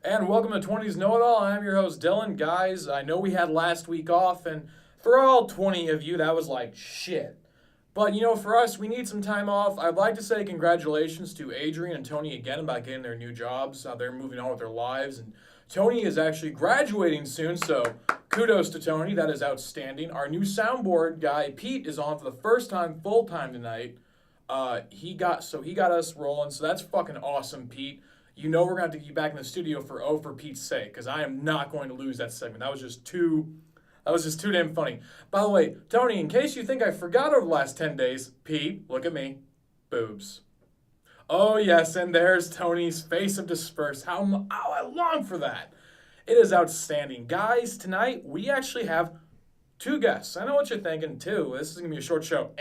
And welcome to 20's Know-It-All. I'm your host, Dylan. Guys, I know we had last week off, and for all 20 of you, that was like shit. But, for us, we need some time off. I'd like to say congratulations to Adrian and Tony again about getting their new jobs. They're moving on with their lives, and Tony is actually graduating soon, so kudos to Tony. That is outstanding. Our new soundboard guy, Pete, is on for the first time full-time tonight. He got us rolling, so that's fucking awesome, Pete. We're going to have to get you back in the studio for Pete's sake, because I am not going to lose that segment. That was just too damn funny. By the way, Tony, in case you think I forgot over the last 10 days, Pete, look at me. Boobs. Oh, yes, and there's Tony's face of disperse. How I long for that. It is outstanding. Guys, tonight we actually have two guests. I know what you're thinking, too. This is going to be a short show.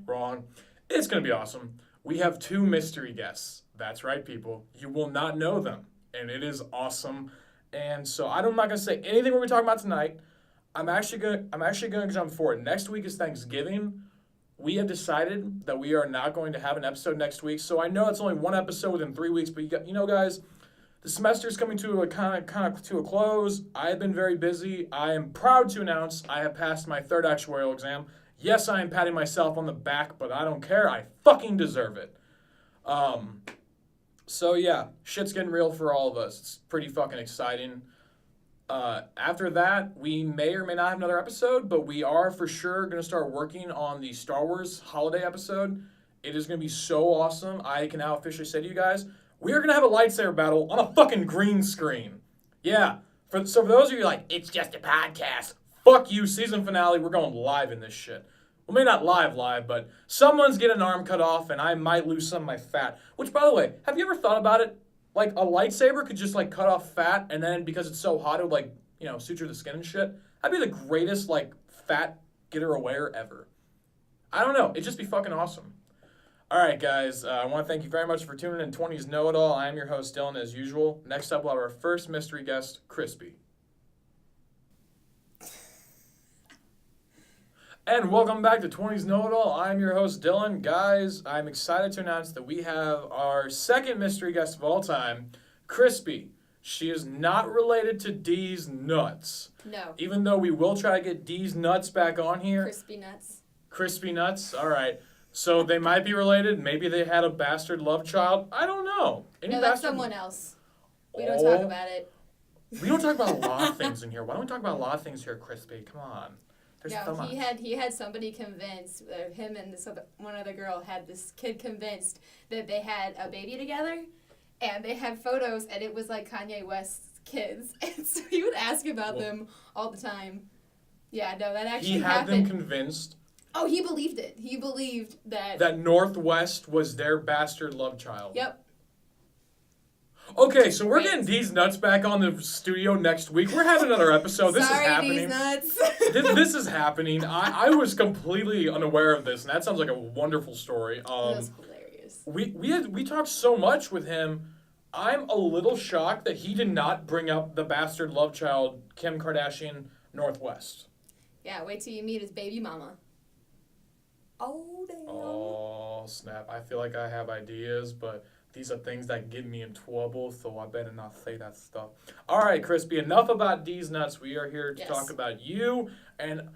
Wrong. It's going to be awesome. We have two mystery guests. That's right, people. You will not know them, and it is awesome. And so I'm not going to say anything we're going to talk about tonight. I'm actually going to jump forward. Next week is Thanksgiving. We have decided that we are not going to have an episode next week. So I know it's only one episode within 3 weeks, but guys, the semester is coming to a kind of to a close. I have been very busy. I am proud to announce I have passed my third actuarial exam. Yes, I am patting myself on the back, but I don't care. I fucking deserve it. So yeah, shit's getting real for all of us. It's pretty fucking exciting. After that, we may or may not have another episode, but we are for sure going to start working on the Star Wars holiday episode. It is going to be so awesome. I can now officially say to you guys, we are going to have a lightsaber battle on a fucking green screen. Yeah. So for those of you like, it's just a podcast. Fuck you, season finale. We're going live in this shit. Well, maybe not live, but someone's getting an arm cut off, and I might lose some of my fat. Which, by the way, have you ever thought about it? Like, a lightsaber could just, cut off fat, and then because it's so hot, it would, suture the skin and shit. That'd be the greatest, fat getter-awayer ever. I don't know. It'd just be fucking awesome. All right, guys. I want to thank you very much for tuning in 20's Know-It-All. I am your host, Dylan, as usual. Next up, we'll have our first mystery guest, Crispy. And welcome back to 20's Know-It-All. I'm your host, Dylan. Guys, I'm excited to announce that we have our second mystery guest of all time, Crispy. She is not related to Dee's nuts. No. Even though we will try to get Dee's nuts back on here. Crispy nuts. Crispy nuts? All right. So they might be related. Maybe they had a bastard love child. I don't know. That's someone else. We don't talk about it. We don't talk about a lot of things in here. Why don't we talk about a lot of things here, Crispy? Come on. He had somebody convinced, him and one other girl had this kid convinced that they had a baby together, and they had photos, and it was like Kanye West's kids, and so he would ask about them all the time. Yeah, no, that actually happened. He had them convinced. Oh, he believed it. He believed that Northwest was their bastard love child. Yep. Okay, so we're getting Dee's nuts back on the studio next week. We're having another episode. This is happening. Dee's nuts. This is happening. I was completely unaware of this, and that sounds like a wonderful story. That's hilarious. We talked so much with him. I'm a little shocked that he did not bring up the bastard love child, Kim Kardashian Northwest. Yeah, wait till you meet his baby mama. Oh, damn. Oh, snap. I feel like I have ideas, but these are things that get me in trouble, so I better not say that stuff. All right, Crispy, enough about Dee's nuts. We are here to talk about you. And,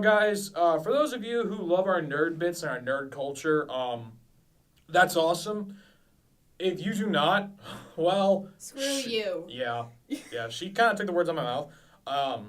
guys, for those of you who love our nerd bits and our nerd culture, that's awesome. If you do not, well... Screw you. Yeah, she kind of took the words out of my mouth.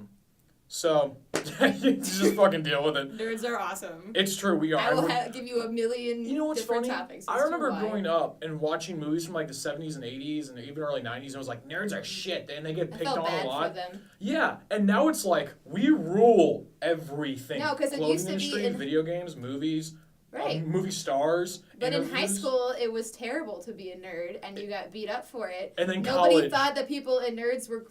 So, you just fucking deal with it. Nerds are awesome. It's true, we are. I will give you a million different topics. I remember growing up and watching movies from the 70s and 80s and even early 90s, and I was like, nerds are shit, and they get picked on a lot. For them. Yeah, and now it's like, we rule everything. No, because it used to be in video games, movies, right. Movie stars. But in high school, it was terrible to be a nerd, and you got beat up for it. And then nobody thought that people and nerds were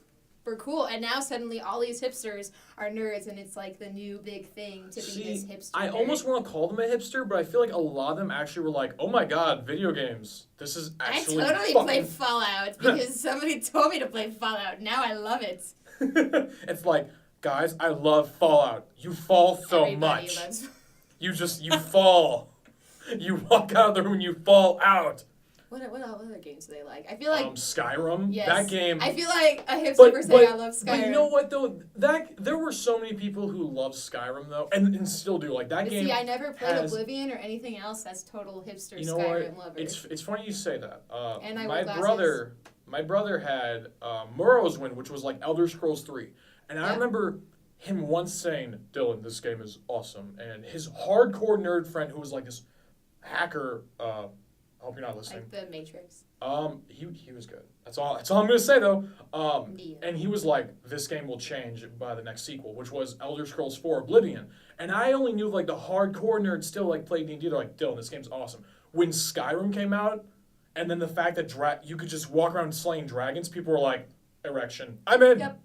cool, and now suddenly all these hipsters are nerds, and it's like the new big thing to be this hipster. I almost want to call them a hipster, but I feel like a lot of them actually were like, oh my god, video games. This is actually I totally play Fallout because somebody told me to play Fallout. Now I love it. It's like, guys, I love Fallout. You fall so Everybody much. Loves... You fall. You walk out of the room and you fall out. What other games do they like? I feel like Skyrim. Yes. That game. I feel like a hipster for saying I love Skyrim. But you know what though? There were so many people who loved Skyrim though, and still do. Like that game. See, I never played Oblivion or anything else that's total hipster you know Skyrim what? lovers. It's funny you say that. And I my wear brother had Morrowind, which was like Elder Scrolls 3, and I remember him once saying, "Dylan, this game is awesome," and his hardcore nerd friend who was like this hacker. I hope you're not listening. Like the Matrix. He was good. That's all I'm gonna say though. Yeah. And he was like, this game will change by the next sequel, which was Elder Scrolls 4 Oblivion. And I only knew like the hardcore nerds still like played D&D. They're like, Dylan, this game's awesome. When Skyrim came out, and then the fact that you could just walk around slaying dragons, people were like, erection. I'm in. Yep.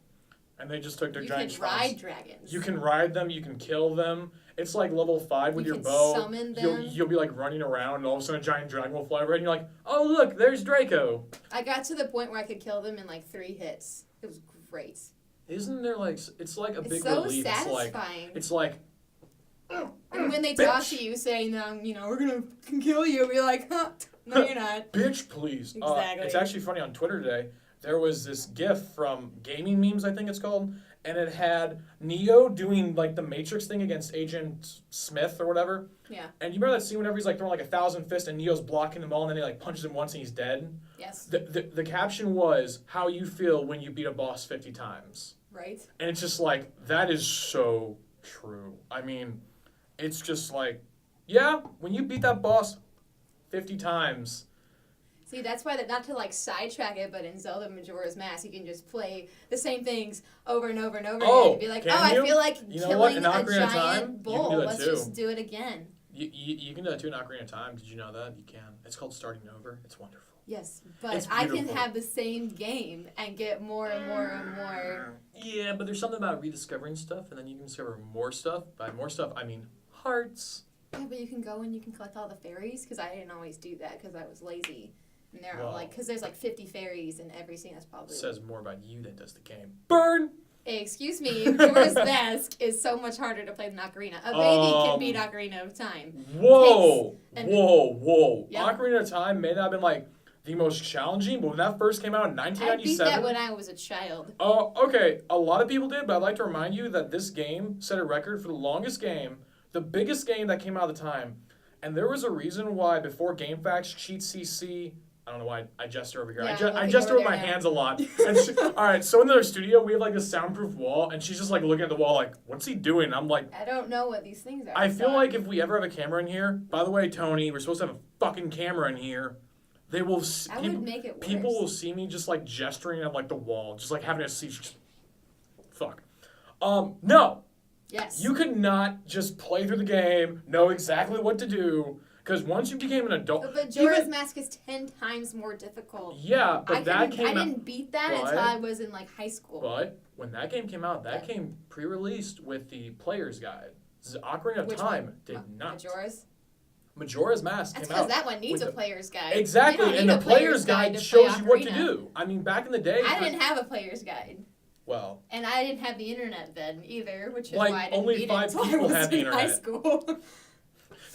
And they just took their You giant can ride dragons. You can ride them. You can kill them. It's like level 5 with you your can bow. Summon them. You'll be like running around, and all of a sudden a giant dragon will fly over, and you're like, oh look, there's Draco. I got to the point where I could kill them in like 3 hits. It was great. Isn't there like it's like a big so relief. satisfying. It's like. And when they bitch. talk to you saying, we're gonna kill you, be like, huh? No, you're not. Bitch, please. Exactly. It's actually funny on Twitter today. There was this GIF from Gaming Memes, I think it's called, and it had Neo doing like the Matrix thing against Agent Smith or whatever. Yeah. And you remember that scene whenever he's like throwing like 1,000 fists and Neo's blocking them all, and then he like punches him once and he's dead. Yes. The caption was how you feel when you beat a boss 50 times. Right. And it's just like that is so true. I mean, it's just like, yeah, when you beat that boss 50 times. See, that's why not to like sidetrack it, but in Zelda Majora's Mask, you can just play the same things over and over and over again and be like, I feel like killing a giant bull. Let's just do it again. You can do that too in Ocarina of Time. Did you know that? You can. It's called starting over. It's wonderful. Yes, but I can have the same game and get more and more and more. Yeah, but there's something about rediscovering stuff, and then you can discover more stuff. By more stuff, I mean hearts. Yeah, but you can go and you can collect all the fairies, because I didn't always do that because I was lazy. And there are because there's like 50 fairies in every scene. That's probably says more about you than does the game. Burn. Hey, excuse me. Majora's Mask is so much harder to play than Ocarina. A baby can beat Ocarina of Time. Whoa. Yep. Ocarina of Time may not have been like the most challenging, but when that first came out in 1997... I beat that when I was a child. Oh, okay. A lot of people did, but I'd like to remind you that this game set a record for the longest game, the biggest game that came out at the time, and there was a reason why before GameFAQs, Cheat CC... I don't know why I gesture over here. Yeah, I gesture with my hands a lot. And all right, so in their studio, we have like this soundproof wall, and she's just like looking at the wall like, what's he doing? I'm like... I don't know what these things are. I feel like if we ever have a camera in here... By the way, Tony, we're supposed to have a fucking camera in here. They will... would make it worse. People will see me just like gesturing at like the wall, just like having a seat. Fuck. No. Yes. You could not just play through the game, know exactly what to do... Because once you became an adult... But Majora's Mask is 10 times more difficult. Yeah, but I didn't beat that until I was in, like, high school. But when that game came out, that came pre-released with the Player's Guide. Ocarina of Time did not. Majora's Mask came out. That's because that one needs a Player's Guide. Exactly, and the Player's Guide shows you what to do. I mean, back in the day... I didn't have a Player's Guide. Well... And I didn't have the internet then, either, which is like, why I didn't only beat 5 it until people I was had the in internet. high school.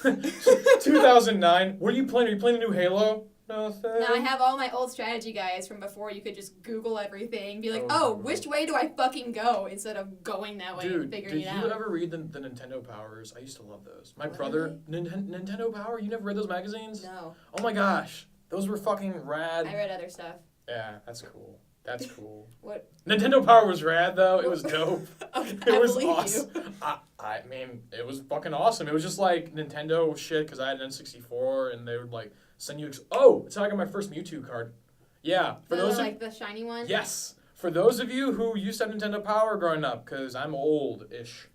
2009. What are you playing? Are you playing the new Halo? Nothing. No, I have all my old strategy guides from before. You could just Google everything, be like, which way do I fucking go, instead of going that way and figuring it out. Did you ever read the Nintendo Powers? I used to love those. My brother, Nintendo Power. You never read those magazines? No. Oh my gosh, those were fucking rad. I read other stuff. Yeah, that's cool. That's cool. What? Nintendo Power was rad though. It was dope. Okay, it was awesome. I mean, it was fucking awesome. It was just like Nintendo shit because I had an N64 and they would like send you. It's how I got my first Mewtwo card. Yeah, for those like the shiny one. Yes, for those of you who used to have Nintendo Power growing up, because I'm old-ish.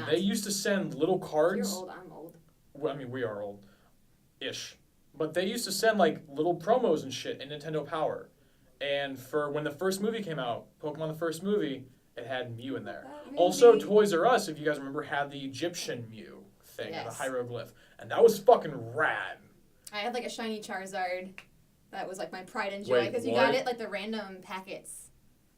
They used to send little cards. You're old. I'm old. Well, I mean, we are old-ish, but they used to send like little promos and shit in Nintendo Power. And for when the first movie came out, Pokemon the first movie, it had Mew in there. Also, Toys R Us, if you guys remember, had the Egyptian Mew thing, the hieroglyph. And that was fucking rad. I had like a shiny Charizard. That was like my pride and joy because you got it like the random packets.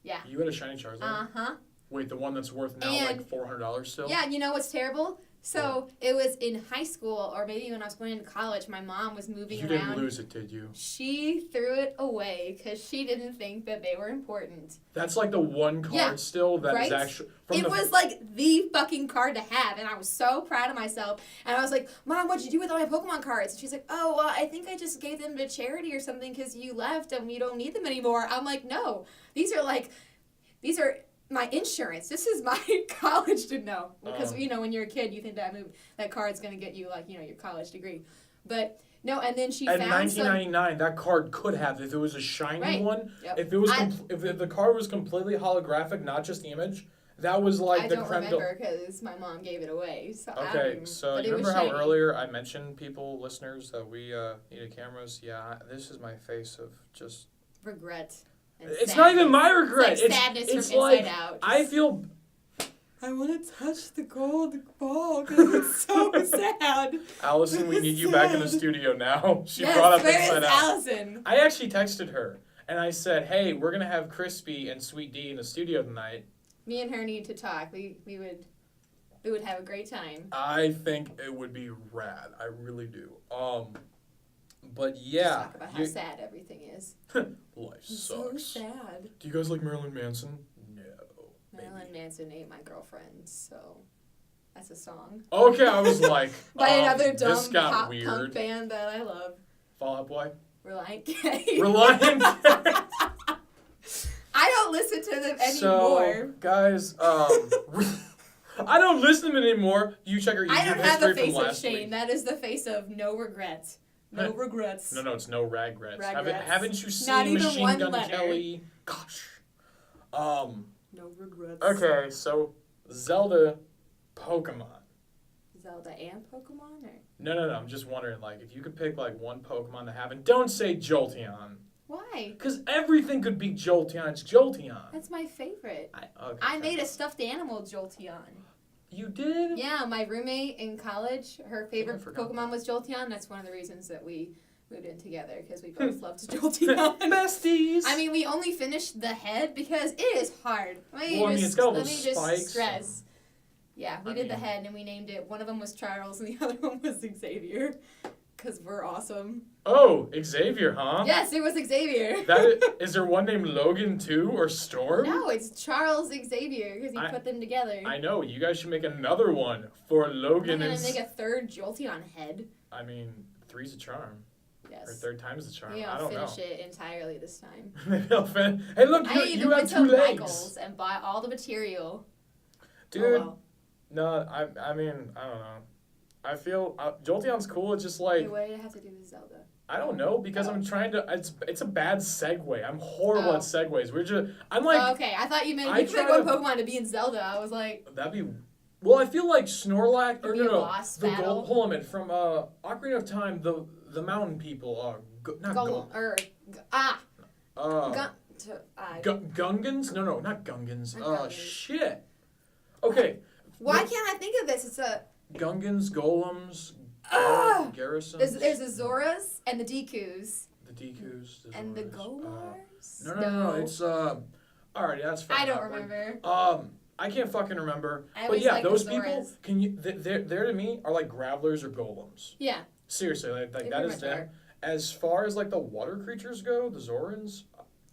Yeah. You had a shiny Charizard? Uh-huh. Wait, the one that's worth now like $400 still? Yeah, you know what's terrible? So it was in high school, or maybe when I was going into college, my mom was moving around. You didn't lose it, did you? She threw it away because she didn't think that they were important. That's like the one card still that is actually... It was like the fucking card to have, and I was so proud of myself. And I was like, Mom, what'd you do with all my Pokemon cards? And she's like, oh, well, I think I just gave them to charity or something because you left and we don't need them anymore. I'm like, no, these are my insurance. This is my college to know. Because, when you're a kid, you think that card's going to get you, your college degree. But, no, and then she found in 1999, that card could have, if it was a shiny one, if it was if the card was completely holographic, not just the image, that was like the creme. I don't remember because my mom gave it away. So okay, so you remember how earlier I mentioned listeners, that we needed cameras? Yeah, this is my face of just... regret. It's not even my regret. It's sadness from inside out. I feel... I want to touch the gold ball because it's so sad. Allison, we need you back in the studio now. She brought up Inside Out. Allison? I actually texted her, and I said, hey, we're going to have Crispy and Sweet Dee in the studio tonight. Me and her need to talk. We would have a great time. I think it would be rad. I really do. But yeah. Just talk about how sad everything is. Life sucks. So sad. Do you guys like Marilyn Manson? No. Marilyn Manson ate my girlfriend, so that's a song. Okay, I was like, by another dumb pop punk band that I love. Fall Out Boy? Reliant K. Reliant K. I don't listen to them anymore. So, guys, I don't listen to them anymore. You check our YouTube history from last week. I don't have a face of shame. That is the face of no regrets. No regrets. No, it's no regrets. Regrets. Haven't you Not seen even Machine one Gun letter. Kelly? Gosh. No regrets. Okay, so Zelda, Pokemon. Zelda and Pokemon, or? No. I'm just wondering, if you could pick one Pokemon to have, and don't say Jolteon. Why? Because everything could be Jolteon. It's Jolteon. That's my favorite. Okay, I made a stuffed animal Jolteon. You did? Yeah, my roommate in college, her favorite Pokemon was Jolteon. That's one of the reasons that we moved in together, because we both loved Jolteon. Besties! I mean, we only finished the head because it is hard. It's got all those spikes. Stress. Yeah, we did the head and we named it. One of them was Charles and the other one was Xavier. Because we're awesome. Oh, Xavier, huh? Yes, it was Xavier. Is there one named Logan, too, or Storm? No, it's Charles Xavier, because he put them together. I know. You guys should make another one for Logan. I'm going to make a third Jolteon head. I mean, 3's a charm. Yes. Or third time's the charm. Maybe I don't know. I'll finish it entirely this time. Maybe I'll finish. Hey, look, you have 2 legs. Michael's and buy all the material. Dude, no, I mean, I don't know. I feel Jolteon's cool. It's just like... Hey, what did it have to do with Zelda? I don't know, because I'm trying to... It's a bad segue. I'm horrible at segues. I'm like... Oh, okay. I thought you meant you pick one Pokemon to be in Zelda. I was like... That'd be... Well, I feel like Snorlax... Or no. Boss battle. Hold on a minute. From Ocarina of Time, the mountain people... Gungans? No, not Gungans. Shit. Okay. Why can't I think of this? It's a... Gungans, Golems, Garrisons. There's the Zoras and the Dekus. The Dekus. And the Golars? No. It's, alright, that's fine. I don't remember. I can't fucking remember. But yeah, those people, they're to me, are like Gravelers or Golems. Yeah. Seriously, like that is them. As far as, the water creatures go, the Zorans...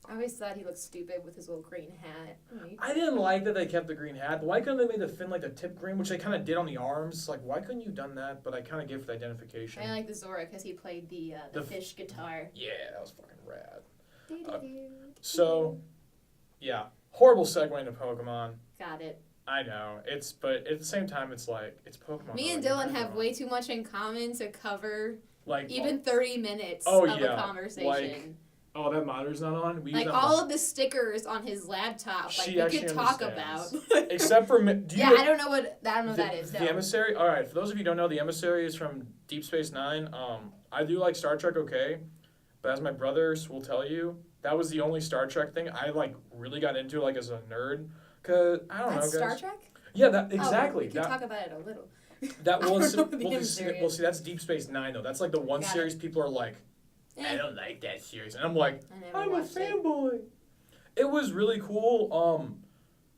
I always thought he looked stupid with his little green hat. I didn't like that they kept the green hat. Why couldn't they make the fin the tip green, which they kind of did on the arms? Why couldn't you done that? But I kind of give it the identification. I like the Zora because he played the fish guitar. Yeah, that was fucking rad. So, yeah. Horrible segue into Pokemon. Got it. I know. But at the same time, it's Pokemon. Me and Dylan have way too much in common to cover even 30 minutes of a conversation. Oh, that monitor's not on? All of the stickers on his laptop, we could talk about. Except for... I don't know what that is. The Emissary? Alright, for those of you who don't know, the Emissary is from Deep Space Nine. I do like Star Trek okay, but as my brothers will tell you, that was the only Star Trek thing I, really got into, as a nerd. Because, I don't know, guys. Star Trek? Yeah, exactly. We can talk about it a little. See, that's Deep Space Nine, though. That's, the one series people are like... I don't like that series. And I'm like, I'm a fanboy. It was really cool.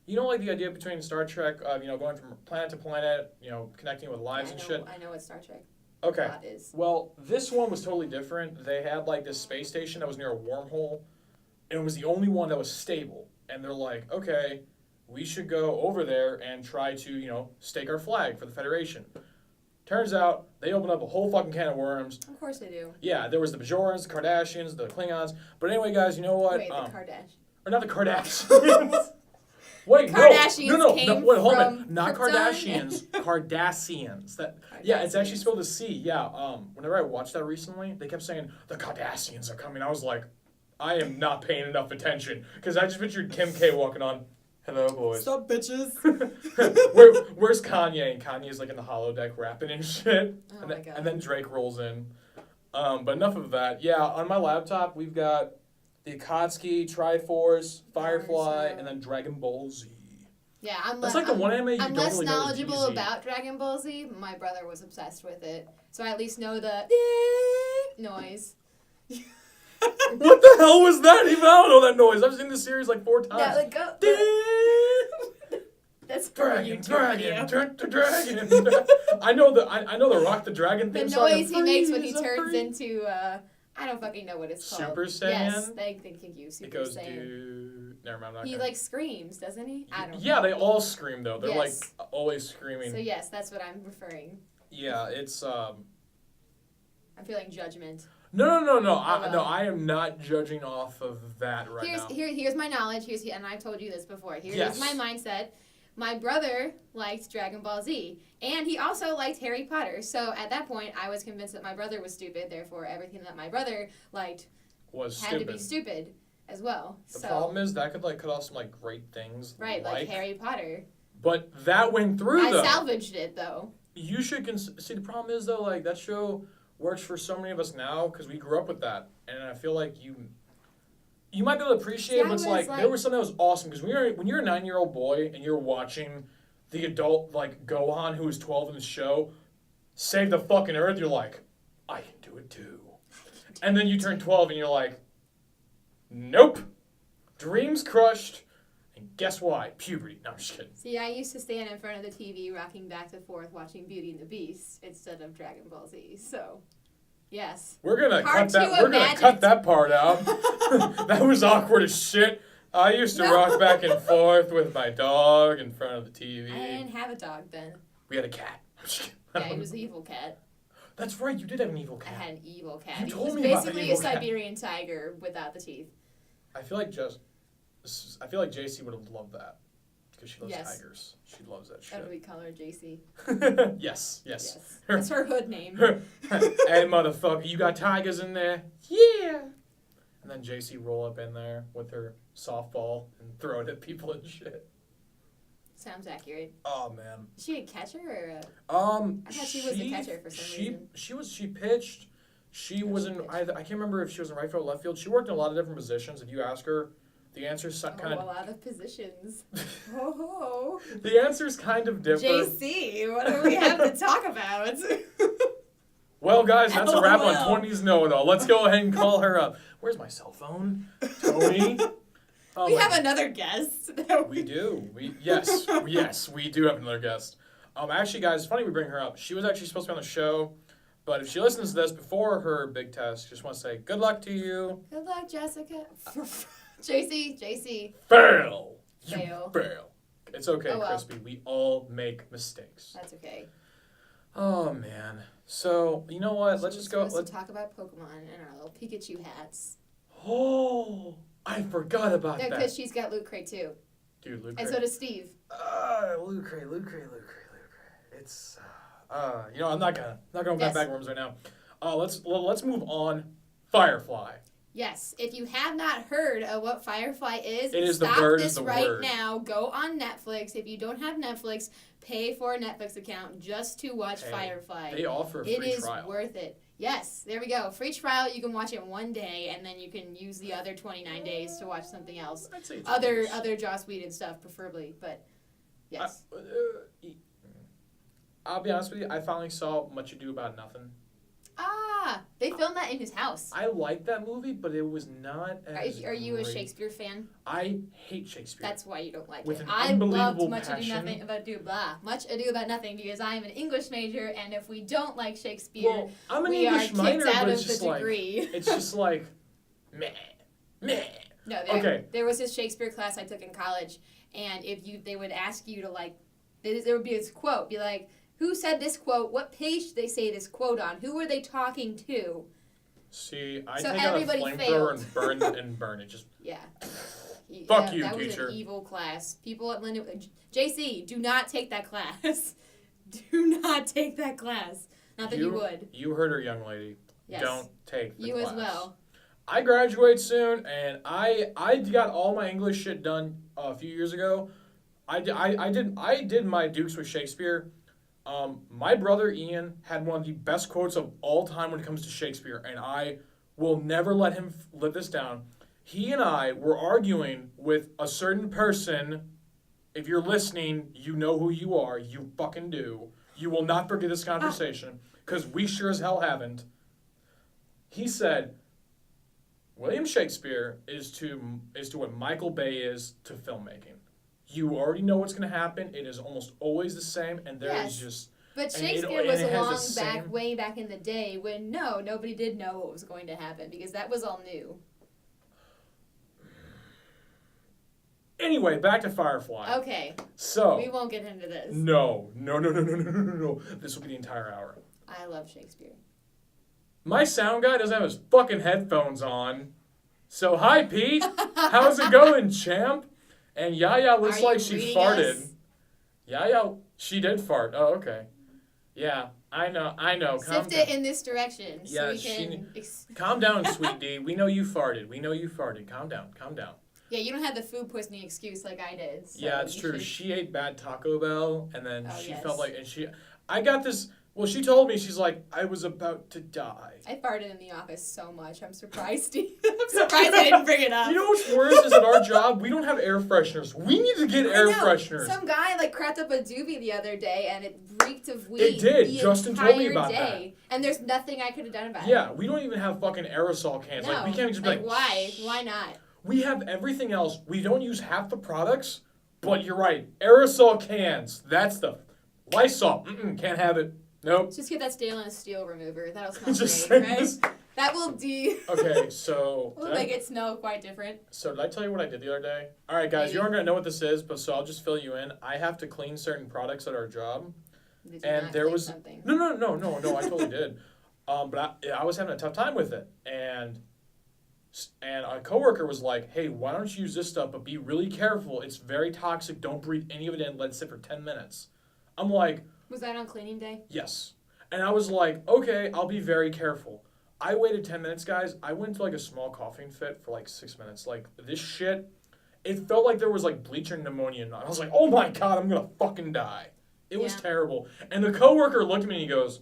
You know, like the idea between Star Trek, going from planet to planet, connecting with lives and shit? I know what Star Trek Okay. plot is. Well, this one was totally different. They had, like, this space station that was near a wormhole, and it was the only one that was stable. And they're like, okay, we should go over there and try to, stake our flag for the Federation. Turns out, they opened up a whole fucking can of worms. Of course they do. Yeah, there was the Bajorans, the Kardashians, the Klingons. But anyway, guys, you know what? Wait, the Kardashians. Or not the Kardashians. Wait, Kardashians no, came wait, hold from on. Not Krypton? Kardashians, Cardassians. Yeah, it's actually spelled with C. Yeah, whenever I watched that recently, they kept saying, the Cardassians are coming. I was like, I am not paying enough attention. Because I just pictured Kim K walking on, hello, boys. Stop, bitches. Where's Kanye? And Kanye's like in the holodeck rapping and shit. Oh my God. And then Drake rolls in. But enough of that. Yeah, on my laptop, we've got the Akatsuki, Triforce, Firefly, and then Dragon Ball Z. Yeah, That's like the one anime you I'm don't less really know knowledgeable is DBZ. about Dragon Ball Z. My brother was obsessed with it, so I at least know the noise. What the hell was that? Even I don't know that noise. I've seen this series like 4 times. Yeah, like go. That's Dragon, video. dragon. I know the Rock the Dragon The theme song. noise he makes when he Freeze, turns freeze. into I don't fucking know what it's called. Super Saiyan? Yes, thank you. Super It goes Saiyan. Never mind. I'm not He gonna- like screams, doesn't he? I don't. Yeah, know. they all scream though. They're Yes. like always screaming. So yes, that's what I'm referring. Yeah, it's I'm feeling judgment. No. well. I am not judging off of that right now. Here's my knowledge. And I've told you this before. Here's Yes. my mindset. My brother liked Dragon Ball Z, and he also liked Harry Potter. So at that point, I was convinced that my brother was stupid. Therefore, everything that my brother liked Was had stupid. to be stupid as well. The so problem is that could like cut off some like great things. right, like Harry Potter. But that went through I though. salvaged it though. You should see. The problem is though, like that show works for so many of us now because we grew up with that, and I feel like you might be able to appreciate. See, But it's I was like there was something that was awesome because when you're a 9-year-old boy and you're watching the adult like Gohan who is 12 in the show save the fucking earth, you're like, I can do it too. And then you turn 12 and you're like, nope, dreams crushed. And guess why? Puberty. No, I'm just kidding. See, I used to stand in front of the TV rocking back and forth watching Beauty and the Beast instead of Dragon Ball Z. So, yes. We're gonna Hard cut that. to We're gonna imagine. cut that part out. That was awkward as shit. I used to rock back and forth with my dog in front of the TV. I didn't have a dog then. We had a cat. I'm just kidding. Yeah, he was an evil cat. That's right. You did have an evil I cat. had an evil cat. You He told was me about the basically a evil cat. Siberian tiger without the teeth. I feel like JC would have loved that because she loves Yes. tigers. She loves that That would shit. we call her JC. Yes. Yes. That's her hood name. Hey, motherfucker, you got tigers in there? Yeah. And then JC roll up in there with her softball and throw it at people and shit. Sounds accurate. Oh man. Is she a catcher or a... I thought she was a catcher for some reason. She pitched. She was in. I can't remember if she was in right field or left field. She worked in a lot of different positions. If you ask her, the answer's kind a of. lot of positions. Oh, The answer's kind of different. JC, what do we have to talk about? Well, guys, that's a wrap on LOL. 20's Know It All. Let's go ahead and call her up. Where's my cell phone, Tony? Oh, We my have another guest. We do. Yes, we do have another guest. Actually, guys, it's funny we bring her up. She was actually supposed to be on the show, but if she listens to this before her big test, just want to say good luck to you. Good luck, Jessica. JC. Fail. You Fail. fail. It's okay, Oh, well. Crispy. We all make mistakes. That's okay. Oh man. So you know what? Let's just go. Let's talk about Pokemon and our little Pikachu hats. Oh, I forgot about No, that. because she's got Loot Crate too, Dude, Luke. and so does Steve. Luke Cray. It's I'm not gonna go Yes. back rooms right now. Let's move on. Firefly. Yes, if you have not heard of what Firefly is, It is the stop bird this is the right word. now. Go on Netflix. If you don't have Netflix, pay for a Netflix account just to watch Hey, Firefly. They offer a It free is trial. worth it. Yes, there we go. Free trial. You can watch it one day, and then you can use the other 29 days to watch something else. I'd say it's Other nice. Joss Whedon stuff, preferably. But yes, I'll be honest with you. I finally saw Much Ado About Nothing. Yeah, they filmed that in his house. I like that movie, but it was not as Are you a great. Shakespeare fan? I hate Shakespeare. That's why you don't like With it. an I unbelievable loved Much passion. Ado About Nothing because I am an English major, and if we don't like Shakespeare, Well, I'm an we English are minor, kicked out but of it's the just like degree. it's just like meh, meh. No, Okay. there was this Shakespeare class I took in college, and they would ask you to like, there would be this quote, be like, who said this quote? What page did they say this quote on? Who were they talking to? See, I So take out a everybody flamethrower failed. and burn it. Just Yeah. Fuck you, that teacher. was an evil class. People at JC, do not take that class. Do not take that class. Not that you would. You heard her, young lady. Yes. Don't take the You class. as well. I graduate soon, and I got all my English shit done a few years ago. I did my Dukes with Shakespeare. My brother Ian had one of the best quotes of all time when it comes to Shakespeare, and I will never let him live this down. He and I were arguing with a certain person. If you're listening, you know who you are. You fucking do. You will not forget this conversation, because we sure as hell haven't. He said, William Shakespeare is to what Michael Bay is to filmmaking. You already know what's going to happen. It is almost always the same, and there is just... But and Shakespeare it was has the same- way back in the day when nobody did know what was going to happen because that was all new. Anyway, back to Firefly. Okay. So... We won't get into this. No. This will be the entire hour. I love Shakespeare. My sound guy doesn't have his fucking headphones on. So, hi, Pete. How's it going, champ? And Yaya looks Are like you she reading farted. us? Yaya, she did fart. Oh, okay. Yeah, I know. Calm Sift down. it in this direction so Yeah, we can... Calm down, Sweet Dee. We know you farted. Calm down. Yeah, you don't have the food poisoning excuse like I did. So Yeah, it's you true. should- She ate bad Taco Bell, and then Oh, she yes. felt like... I got this... Well, she told me, she's like, I was about to die. I farted in the office so much. I'm surprised. I'm surprised I didn't bring it up. You know what's worse is at our job, we don't have air fresheners. We need to get air fresheners. Some guy crapped up a doobie the other day and it reeked of weed. It did. The Justin told me entire about day. And there's nothing I could have done about it. Yeah, we don't even have fucking aerosol cans. No. We can't just be like, why? Why not? We have everything else. We don't use half the products, but you're right. Aerosol cans. That's the Lysol. Can't have it. Nope. Just get that stainless steel remover. That'll smell Just great, say right? this. That will Okay, so... will make it smell quite different. So did I tell you what I did the other day? All right, guys, you aren't going to know what this is, but so I'll just fill you in. I have to clean certain products at our job. Did you And not there clean was... something? No, I totally did. But I was having a tough time with it. And a coworker was like, hey, why don't you use this stuff, but be really careful. It's very toxic. Don't breathe any of it in. Let it sit for 10 minutes. I'm like... Was that on cleaning day? Yes. And I was like, okay, I'll be very careful. I waited 10 minutes, guys. I went into a small coughing fit for 6 minutes. This shit, it felt like there was bleach and pneumonia in it. I was like, oh my God, I'm going to fucking die. It was terrible. And the coworker looked at me and he goes,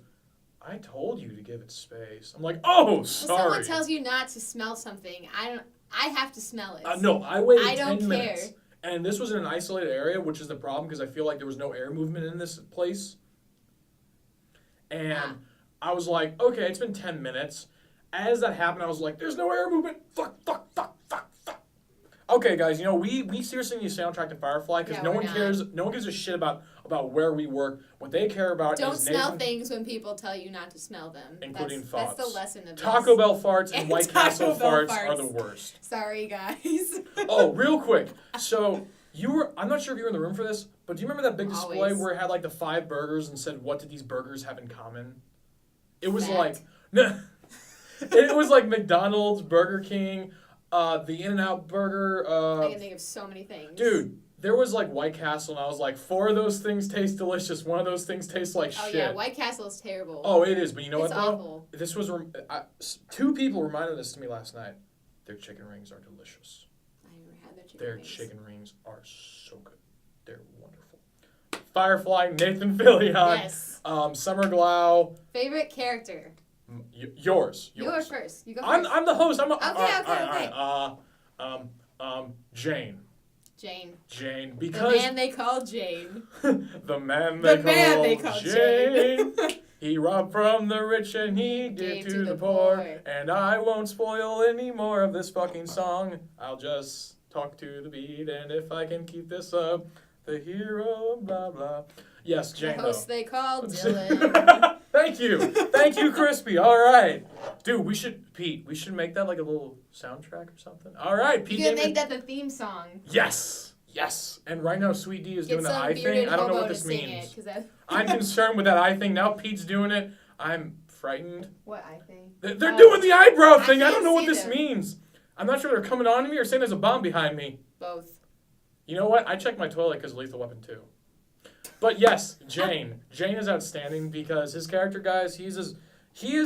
I told you to give it space. I'm like, oh, sorry. Well, someone tells you not to smell something. I have to smell it. No, I waited I 10 don't minutes. care. And this was in an isolated area, which is the problem because I feel like there was no air movement in this place. And I was like, okay, it's been 10 minutes. As that happened, I was like, there's no air movement. Fuck. Okay, guys, we seriously need a soundtrack to Firefly because no one cares. No one gives a shit about where we work. What they care about Don't is smell things when people tell you not to smell them. Including That's farts. the lesson of Taco this. Bell farts and White Taco Castle Bell farts farts. are the worst. Sorry, guys. Oh, real quick. So I'm not sure if you were in the room for this, but do you remember that big display Always. where it had the 5 burgers and said, what did these burgers have in common? It was Fat. no. It was McDonald's, Burger King, the In-N-Out Burger. I can think of so many things. Dude, there was White Castle, and I was like, 4 of those things taste delicious. 1 of those things tastes like shit. Oh yeah, White Castle is terrible. Oh, it is, but you know It's what though? awful. This was 2 people reminded this to me last night. Their chicken rings are delicious. I never had their chicken Their wings. chicken rings are so good. They're wonderful. Firefly, Nathan Fillion. Yes. Summer Glau. Favorite character? Yours. You go first. You go I'm first. the host. Okay. Jane. Jane. Because The man they call Jane. the man they call Jane. He robbed from the rich and he gave to the poor. And I won't spoil any more of this fucking song. I'll just talk to the beat, and if I can keep this up, the hero, blah, blah. Yes, Jane, The host they call Dylan. Thank you, Crispy. All right. Dude, we should make that like a little soundtrack or something. All right, Pete. You can make that the theme song. Yes. And right now, Sweet Dee is Get doing the some eye bearded thing. I don't know hobo what to this sing means. it, I'm concerned with that eye thing. Now Pete's doing it. I'm frightened. What eye thing? They're doing the eyebrow thing. I can't don't know what see this them. means. I'm not sure they're coming on to me or saying there's a bomb behind me. Both. You know what? I checked my toilet because of Lethal Weapon 2. But yes, Jane. Jane is outstanding because his character, guys, he is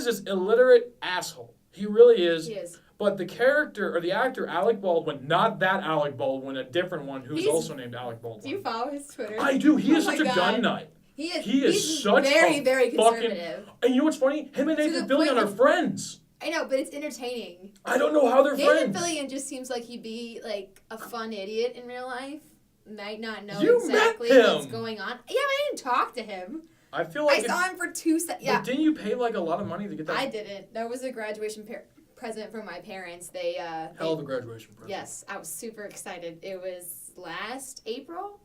this illiterate asshole. He really is. He is. But the character, or the actor, Alec Baldwin, not that Alec Baldwin, a different one who's also named Alec Baldwin. Do you follow his Twitter? I do. He is Oh such a my gun God. nut. He is He's such very, a very fucking- conservative. And you know what's funny? Him and To Nathan the Fillion point are of- friends. I know, but it's entertaining. I don't know how they're Nathan friends. Fillion just seems like he'd be like a fun idiot in real life. Might not know You exactly met what's him. going on. Yeah, but I didn't talk to him. I feel like I saw him for 2 seconds. Yeah, But didn't you pay like a lot of money to get that? I didn't. That was a graduation present from my parents. They Hell of a graduation present. Yes, I was super excited. It was last April,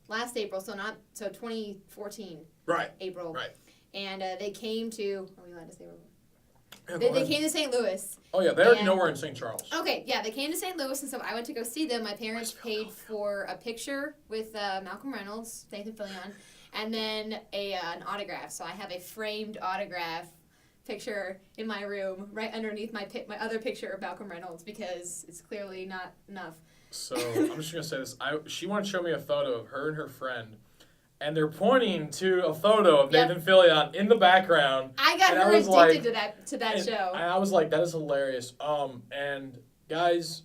so 2014 Right. April. Right. And they came to. Are we allowed to say where? Yeah, They go ahead. came to St. Louis. Oh yeah, they already and- know we're in St. Charles. Okay, yeah, they came to St. Louis, and so I went to go see them. My parents paid for a picture with Malcolm Reynolds, Nathan Fillion, and then an autograph. So I have a framed autograph picture in my room right underneath my other picture of Malcolm Reynolds because it's clearly not enough. So I'm just gonna say this. She wanted to show me a photo of her and her friend, and they're pointing to a photo of Yep. Nathan Fillion in the background. I got And I her was addicted like- to that and show. I was like, that is hilarious. And guys,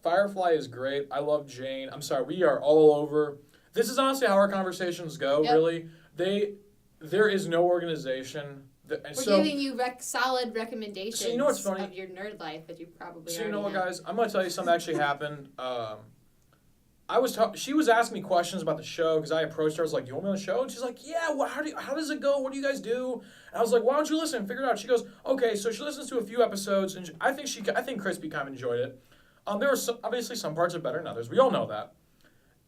Firefly is great. I love Jane. I'm sorry, we are all over. This is honestly how our conversations go. Yep. Really, there is no organization. We're giving you solid recommendations So you know what's funny? of your nerd life that you probably So you know already what, have. guys? I'm gonna tell you something that actually happened. She was asking me questions about the show because I approached her. I was like, "You want me on the show?" And she's like, "Yeah. How does it go? What do you guys do?" And I was like, "Why don't you listen? Figure it out." She goes, "Okay." So she listens to a few episodes, and I think Crispy kind of enjoyed it. There were obviously some parts are better than others. We all know that.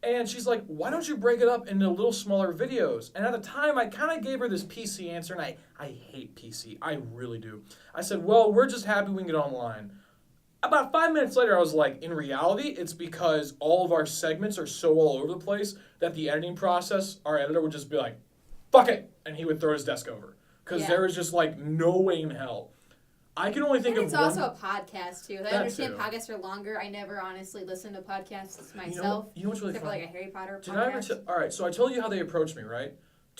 And she's like, "Why don't you break it up into little smaller videos?" And at the time, I kind of gave her this PC answer, and I hate PC. I really do. I said, "Well, we're just happy we can get online." About 5 minutes later, I was like, in reality, it's because all of our segments are so all over the place that the editing process, our editor would just be like, "Fuck it," and he would throw his desk over. Because there was just like no way in hell. I can only think And of it's one. also a podcast too. I That understand too. podcasts are longer. I never honestly listen to podcasts myself. You know what's really except for funny? like a Harry Potter Did I ever podcast. all right, so I told you how they approached me, right?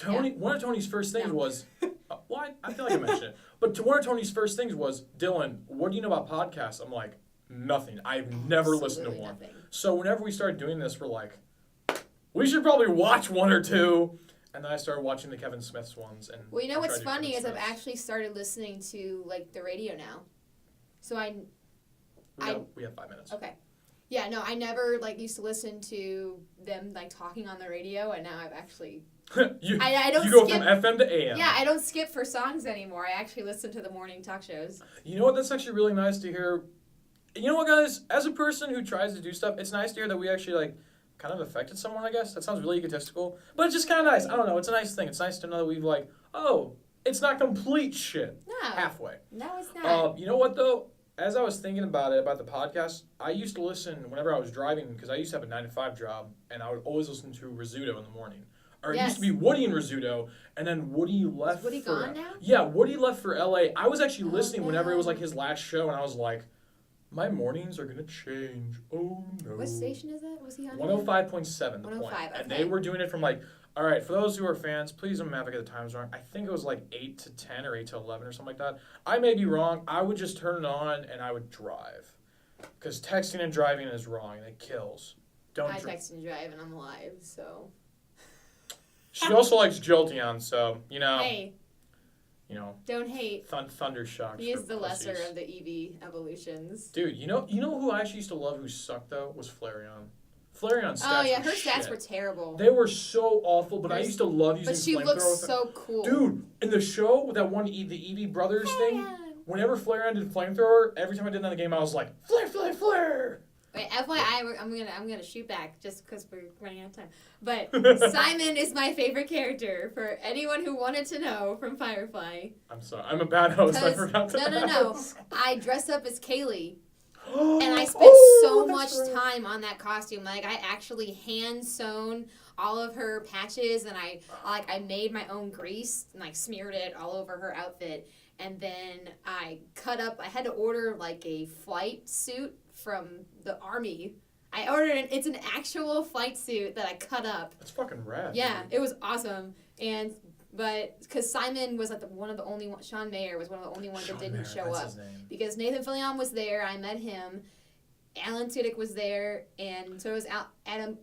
One of Tony's first things No. was, I feel like I mentioned it, but one of Tony's first things was, "Dylan, what do you know about podcasts?" I'm like, "Nothing. I've never listened to Absolutely one." nothing. So whenever we started doing this, we're like, we should probably watch one or two. And then I started watching the Kevin Smith's ones. And Well, you know I what's tried to do funny Kevin is I've Smith's. actually started listening to like the radio now. So We have 5 minutes. okay. Yeah, no, I never like used to listen to them like talking on the radio, and now I've actually I don't you go skip- from FM to AM. yeah, I don't skip for songs anymore. I actually listen to the morning talk shows. You know what? That's actually really nice to hear. You know what, guys? As a person who tries to do stuff, it's nice to hear that we actually like kind of affected someone. I guess that sounds really egotistical, but it's just kind of nice. I don't know. It's a nice thing. It's nice to know that we've like, oh, it's not complete shit. No, Halfway. no, it's not. You know what though? As I was thinking about it, about the podcast, I used to listen whenever I was driving because I used to have a 9-to-5 job, and I would always listen to Rizzuto in the morning. Or it used to be Woody and Rizzuto, and then Woody left. Is Woody for, gone now? Yeah, Woody left for LA. I was actually Oh, listening whenever it was no. like his last show, and I was like, my mornings are gonna change. Oh no. What station is that? Was he on? 105.7 The Point. 105, And okay. they were doing it from like, all right, for those who are fans, please don't have to get the times wrong. I think it was like 8 to 10 or 8 to 11 or something like that. I may be wrong. I would just turn it on and I would drive. Because texting and driving is wrong and it kills. I text and drive and I'm alive, so. She also likes Jolteon, so, you know. Hey, You know. don't hate. Thunder shocks. He is for the lesser pussies. of the EV evolutions. Dude, you know who I actually used to love who sucked though was Flareon. Flareon's stats Oh yeah, were her stats shit. were terrible. They were so awful, but I used to love using But she flamethrower. looks so cool. Dude, in the show, that one, the Eevee Brothers thing, whenever Flareon did flamethrower, every time I did that in the game, I was like, flare, flare, flare! Wait, FYI, I'm gonna shoot back just because we're running out of time. But Simon is my favorite character for anyone who wanted to know from Firefly. I'm sorry, I'm a bad host, I forgot to No. I dress up as Kaylee. And I spent so much time on that costume. Like, I actually hand sewn all of her patches, and I made my own grease and like smeared it all over her outfit. And then I had to order like a flight suit from the army. I ordered it. It's an actual flight suit that I cut up. That's fucking rad. Yeah, dude. it was awesome. But because Simon was like one of the only ones, Sean Mayer was one of the only ones that didn't show up. His name. Because Nathan Fillion was there, I met him. Alan Tudyk was there, and so was Adam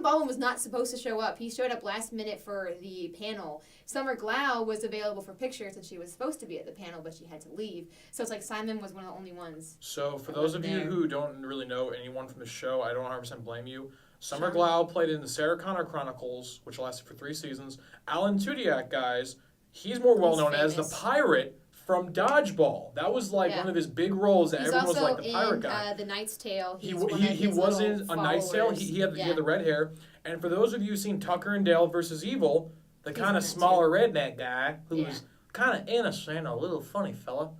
Baldwin was not supposed to show up. He showed up last minute for the panel. Summer Glau was available for pictures, and she was supposed to be at the panel, but she had to leave. So it's like Simon was one of the only ones. So for those of you who don't really know anyone from the show, I don't 100% blame you. Summer Glau played in the Sarah Connor Chronicles, which lasted for 3 seasons. Alan Tudyk, guys, he's more well known as the pirate from Dodgeball. That was like one of his big roles that everyone was like the pirate guy. The Knight's Tale. He was in A Knight's Tale. He had the red hair. And for those of you who've seen Tucker and Dale versus Evil, the kind of smaller redneck guy who was kind of innocent, a little funny fella,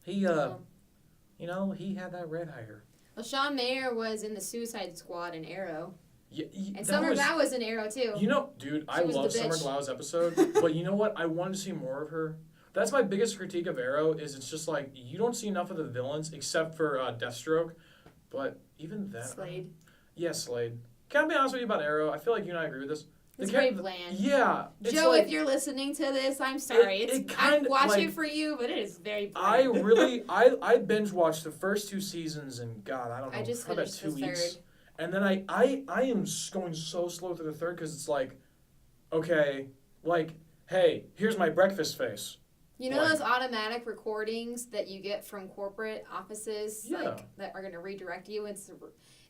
he he had that red hair. Well, Sean Mayer was in the Suicide Squad in Arrow. Yeah, and Summer Glau was in Arrow too. You know, dude, I love Summer Glau's episode, but you know what? I wanted to see more of her. That's my biggest critique of Arrow, is it's just like, you don't see enough of the villains, except for Deathstroke, but even that... Slade. Yeah, Slade. Can I be honest with you about Arrow? I feel like you and I agree with this. It's very bland. Yeah. Joe, if you're listening to this, I'm sorry. I watch it for you, but it is very bland. I binge watched the first 2 seasons, and God, I don't know, I just probably about finished 2 the weeks. third. And then I am going so slow through the third, because it's like, okay, like, hey, here's my breakfast face. You know those automatic recordings that you get from corporate offices, that are going to redirect you?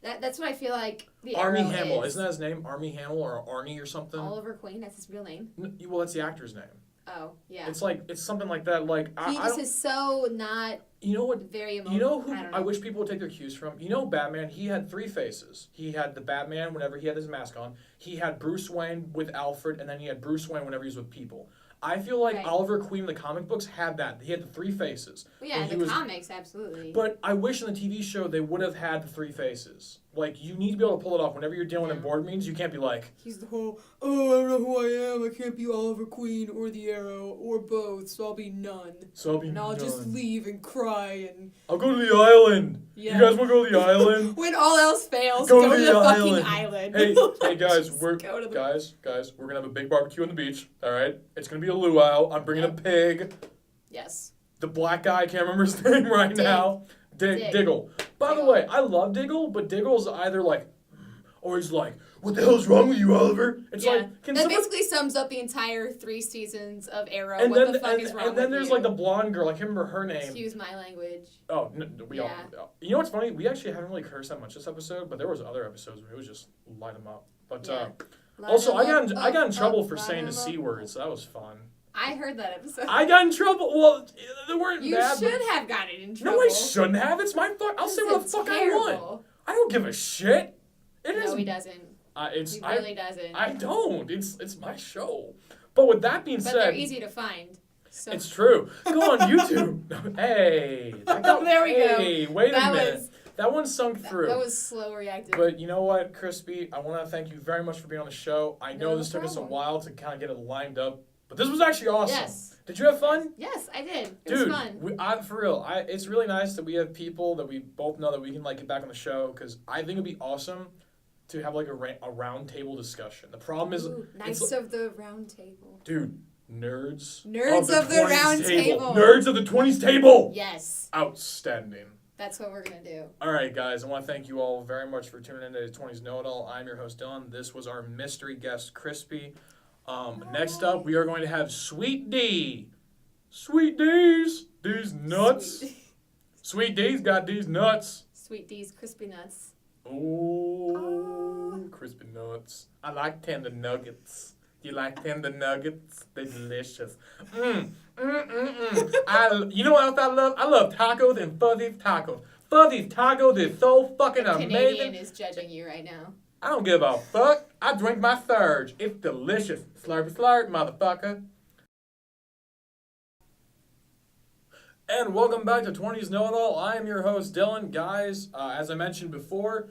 That's what I feel like the Armie Arrow Hamel. is. Isn't that his name? Armie Hamel or Arnie or something? Oliver Queen, that's his real name. Well, that's the actor's name. Oh, yeah. It's something like that. Like he just is so not. You know what? Very emotional. You know who I wish people would take their cues from? You know, Batman. He had 3 faces. He had the Batman whenever he had his mask on. He had Bruce Wayne with Alfred, and then he had Bruce Wayne whenever he was with people. I feel like Oliver Queen in the comic books had that. He had the 3 faces. Well, yeah, in the comics, absolutely. But I wish in the TV show they would have had the 3 faces. Like, you need to be able to pull it off. Whenever you're dealing in board meetings, you can't be like... He's the whole, I don't know who I am. I can't be Oliver Queen or the Arrow or both, so I'll be none. And I'll just leave and cry and... I'll go to the island. Yeah. You guys want to go to the island? When all else fails, go to the fucking island. Hey guys, we're gonna have a big barbecue on the beach. All right, it's gonna be a luau. I'm bringing a pig. Yes. The black guy, I can't remember his name now. Diggle. By the way, I love Diggle, but Diggle's either like, or he's like, what the hell's wrong with you, Oliver? It's like, that basically sums up the entire 3 seasons of Arrow. And what the fuck is wrong with you? And then there's like the blonde girl. I can't remember her name. Excuse my language. Oh, no, we all. You know what's funny? We actually haven't really cursed that much this episode, but there was other episodes where it was just light them up. But also, I got in trouble for saying the C word, so that was fun. I heard that episode. I got in trouble. Well, they weren't bad. You should have gotten in trouble. No, I shouldn't have. It's my fault. I'll say what the fuck I want. I don't give a shit. No, he doesn't. He really doesn't. I don't. It's my show. But with that being said... But they're easy to find. So. It's true. Go on YouTube. Hey. There we go. Hey, wait a minute. That one sunk through. That was slow reactive. But you know what, Crispy? I want to thank you very much for being on the show. I know this took us a while to kind of get it lined up, but this was actually awesome. Yes. Did you have fun? Yes, I did. It was fun. For real, it's really nice that we have people that we both know that we can like get back on the show, because I think it'd be awesome to have like a round table discussion. The problem is... Knights of the Round Table. Dude, nerds of the round table. Nerds of the 20's table. Yes. Outstanding. That's what we're going to do. All right, guys. I want to thank you all very much for tuning in to 20's Know-It-All. I'm your host, Dylan. This was our mystery guest, Crispy. Next up, we are going to have Sweet Dee. Sweet Dee's. These nuts. Sweet Dee's got these nuts. Sweet Dee's crispy nuts. Oh. nuggets. I like tender nuggets. Do you like tender nuggets? They're delicious. You know what else I love? I love tacos and Fuzzy's tacos. Fuzzy's tacos is so fucking amazing. Canadian is judging you right now. I don't give a fuck. I drink my surge. It's delicious. Slurp, slurp, motherfucker. And welcome back to 20's Know It All. I am your host, Dylan. Guys, as I mentioned before,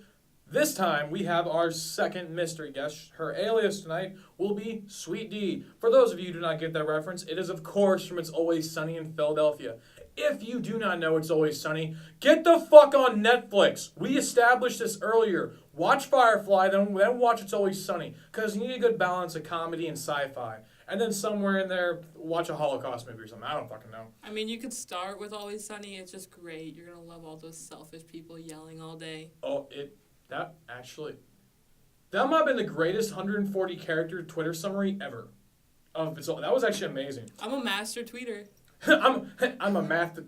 this time we have our second mystery guest. Her alias tonight will be Sweet Dee. For those of you who do not get that reference, it is of course from It's Always Sunny in Philadelphia. If you do not know It's Always Sunny, get the fuck on Netflix. We established this earlier. Watch Firefly, then watch It's Always Sunny. Because you need a good balance of comedy and sci-fi. And then somewhere in there, watch a Holocaust movie or something. I don't fucking know. I mean, you could start with Always Sunny. It's just great. You're going to love all those selfish people yelling all day. Oh, that might have been the greatest 140 character Twitter summary ever. That was actually amazing. I'm a master tweeter. I'm a master.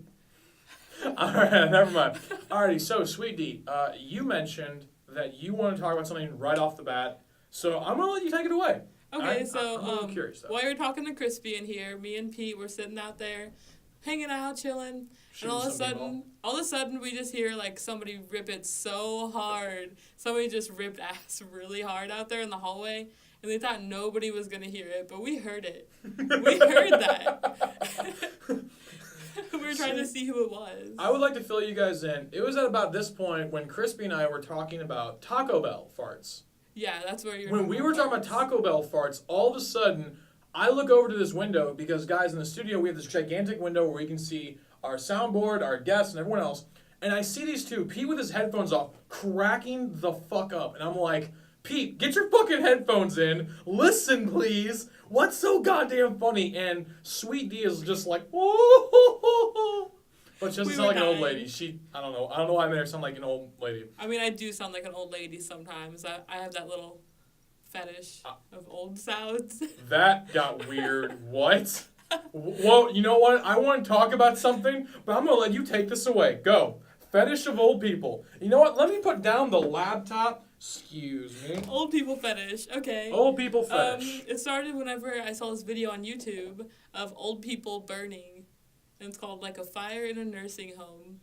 Alright, never mind. Alrighty, so Sweet Dee, you mentioned that you want to talk about something right off the bat. So I'm going to let you take it away. Okay, I'm a little curious, though. While you're talking to Crispy in here, me and Pete were sitting out there, hanging out, chilling, and all of a sudden, we just hear like somebody rip it so hard. Somebody just ripped ass really hard out there in the hallway, and they thought nobody was gonna hear it, but we heard it. We heard that. We were trying to see who it was. I would like to fill you guys in. It was at about this point when Crispy and I were talking about Taco Bell farts. Yeah, that's where you're. When we were talking about Taco Bell farts, all of a sudden, I look over to this window because, guys, in the studio, we have this gigantic window where we can see our soundboard, our guests, and everyone else. And I see these two, Pete with his headphones off, cracking the fuck up. And I'm like, Pete, get your fucking headphones in. Listen, please. What's so goddamn funny? And Sweet Dee is just like, oh. But she doesn't sound like an old lady. I don't know. I don't know why I made her sound like an old lady. I mean, I do sound like an old lady sometimes. I have that little fetish of old sounds. That got weird. What? Well, you know what? I want to talk about something, but I'm going to let you take this away. Go. Fetish of old people. You know what? Let me put down the laptop. Excuse me. Old people fetish. Okay. Old people fetish. It started whenever I saw this video on YouTube of old people burning. And it's called, like, A Fire in a Nursing Home.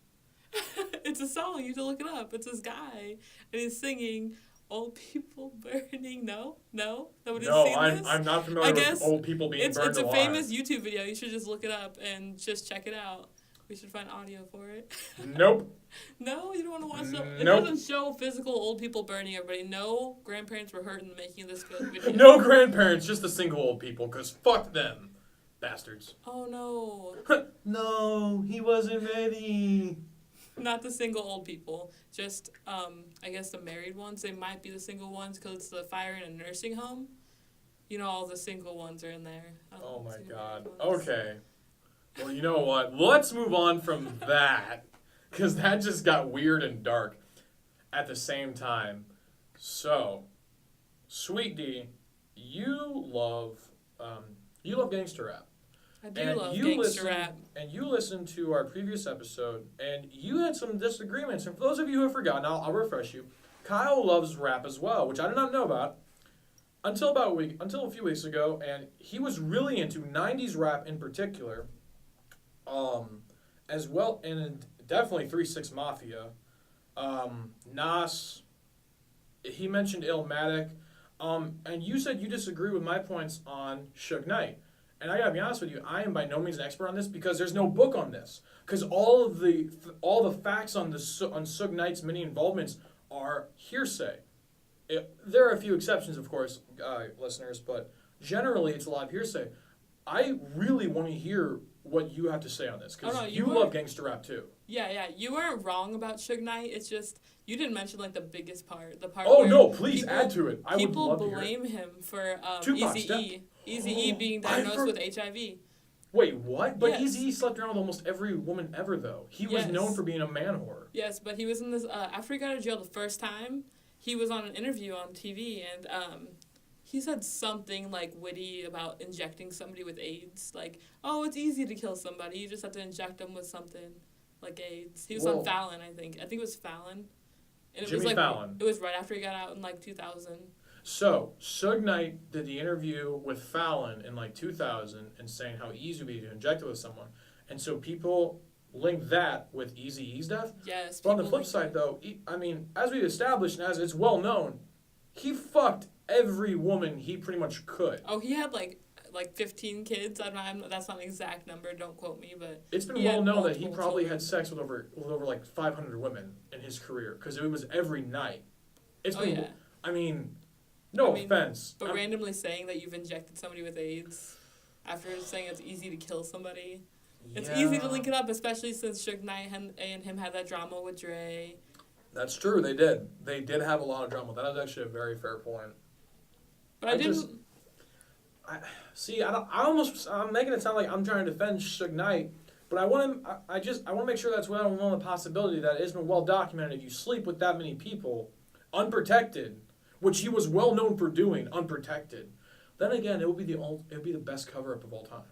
It's a song. You have to look it up. It's this guy. And he's singing, Old People Burning. No? Nobody's seen this? I'm not familiar with old people being burned alive. It's a famous YouTube video. You should just look it up and just check it out. We should find audio for it. Nope. No? You don't want to watch it? Nope. It doesn't show physical old people burning, everybody. No grandparents were hurt in the making of this video. No grandparents, just the single old people, because fuck them. Bastards. Oh, no. No, he wasn't ready. Not the single old people. Just, I guess the married ones. They might be the single ones because it's the fire in a nursing home. You know, all the single ones are in there. Oh, my God. Okay. Well, you know what? Let's move on from that because that just got weird and dark at the same time. So, Sweet Dee, you love gangster rap. I do love gangster rap. And you listened to our previous episode, and you had some disagreements. And for those of you who have forgotten, I'll refresh you. Kyle loves rap as well, which I did not know about until a few weeks ago, and he was really into 90's rap in particular, as well, and definitely 3-6 Mafia, Nas. He mentioned Illmatic, and you said you disagree with my points on Suge Knight. And I gotta be honest with you, I am by no means an expert on this because there's no book on this. Because all the facts on Suge Knight's many involvements are hearsay. There are a few exceptions, of course, listeners, but generally it's a lot of hearsay. I really want to hear what you have to say on this because you love gangster rap too. Yeah, you weren't wrong about Suge Knight. It's just you didn't mention like the biggest part, the part. Oh where no! Please add to it. I would love to hear it. People blame him for Eazy-E being diagnosed with HIV. Wait, what? But yes. Eazy-E slept around with almost every woman ever, though. He was known for being a man whore. Yes, but he was in this. After he got out of jail the first time, he was on an interview on TV, and he said something like witty about injecting somebody with AIDS. Like, oh, it's easy to kill somebody. You just have to inject them with something like AIDS. He was on Fallon, I think. I think it was Fallon. And Jimmy Fallon. It was right after he got out in like 2000. So, Suge Knight did the interview with Fallon in like 2000 and saying how easy it would be to inject it with someone. And so people link that with Eazy-E's death. Yes. But on the flip side, though, I mean, as we've established and as it's well known, he fucked every woman he pretty much could. Oh, he had like 15 kids. That's not an exact number. Don't quote me, but it's been well known that he probably had sex with over like 500 women in his career because it was every night. It's been. Yeah. I mean, offense. But randomly saying that you've injected somebody with AIDS after saying it's easy to kill somebody. Yeah. It's easy to link it up, especially since Suge Knight and him had that drama with Dre. That's true. They did. They did have a lot of drama. That is actually a very fair point. But I didn't. I'm making it sound like I'm trying to defend Suge Knight, but I want to make sure that's well known the possibility that it has been well documented. If you sleep with that many people, unprotected, which he was well known for doing, unprotected, then again it would be the best cover up of all time.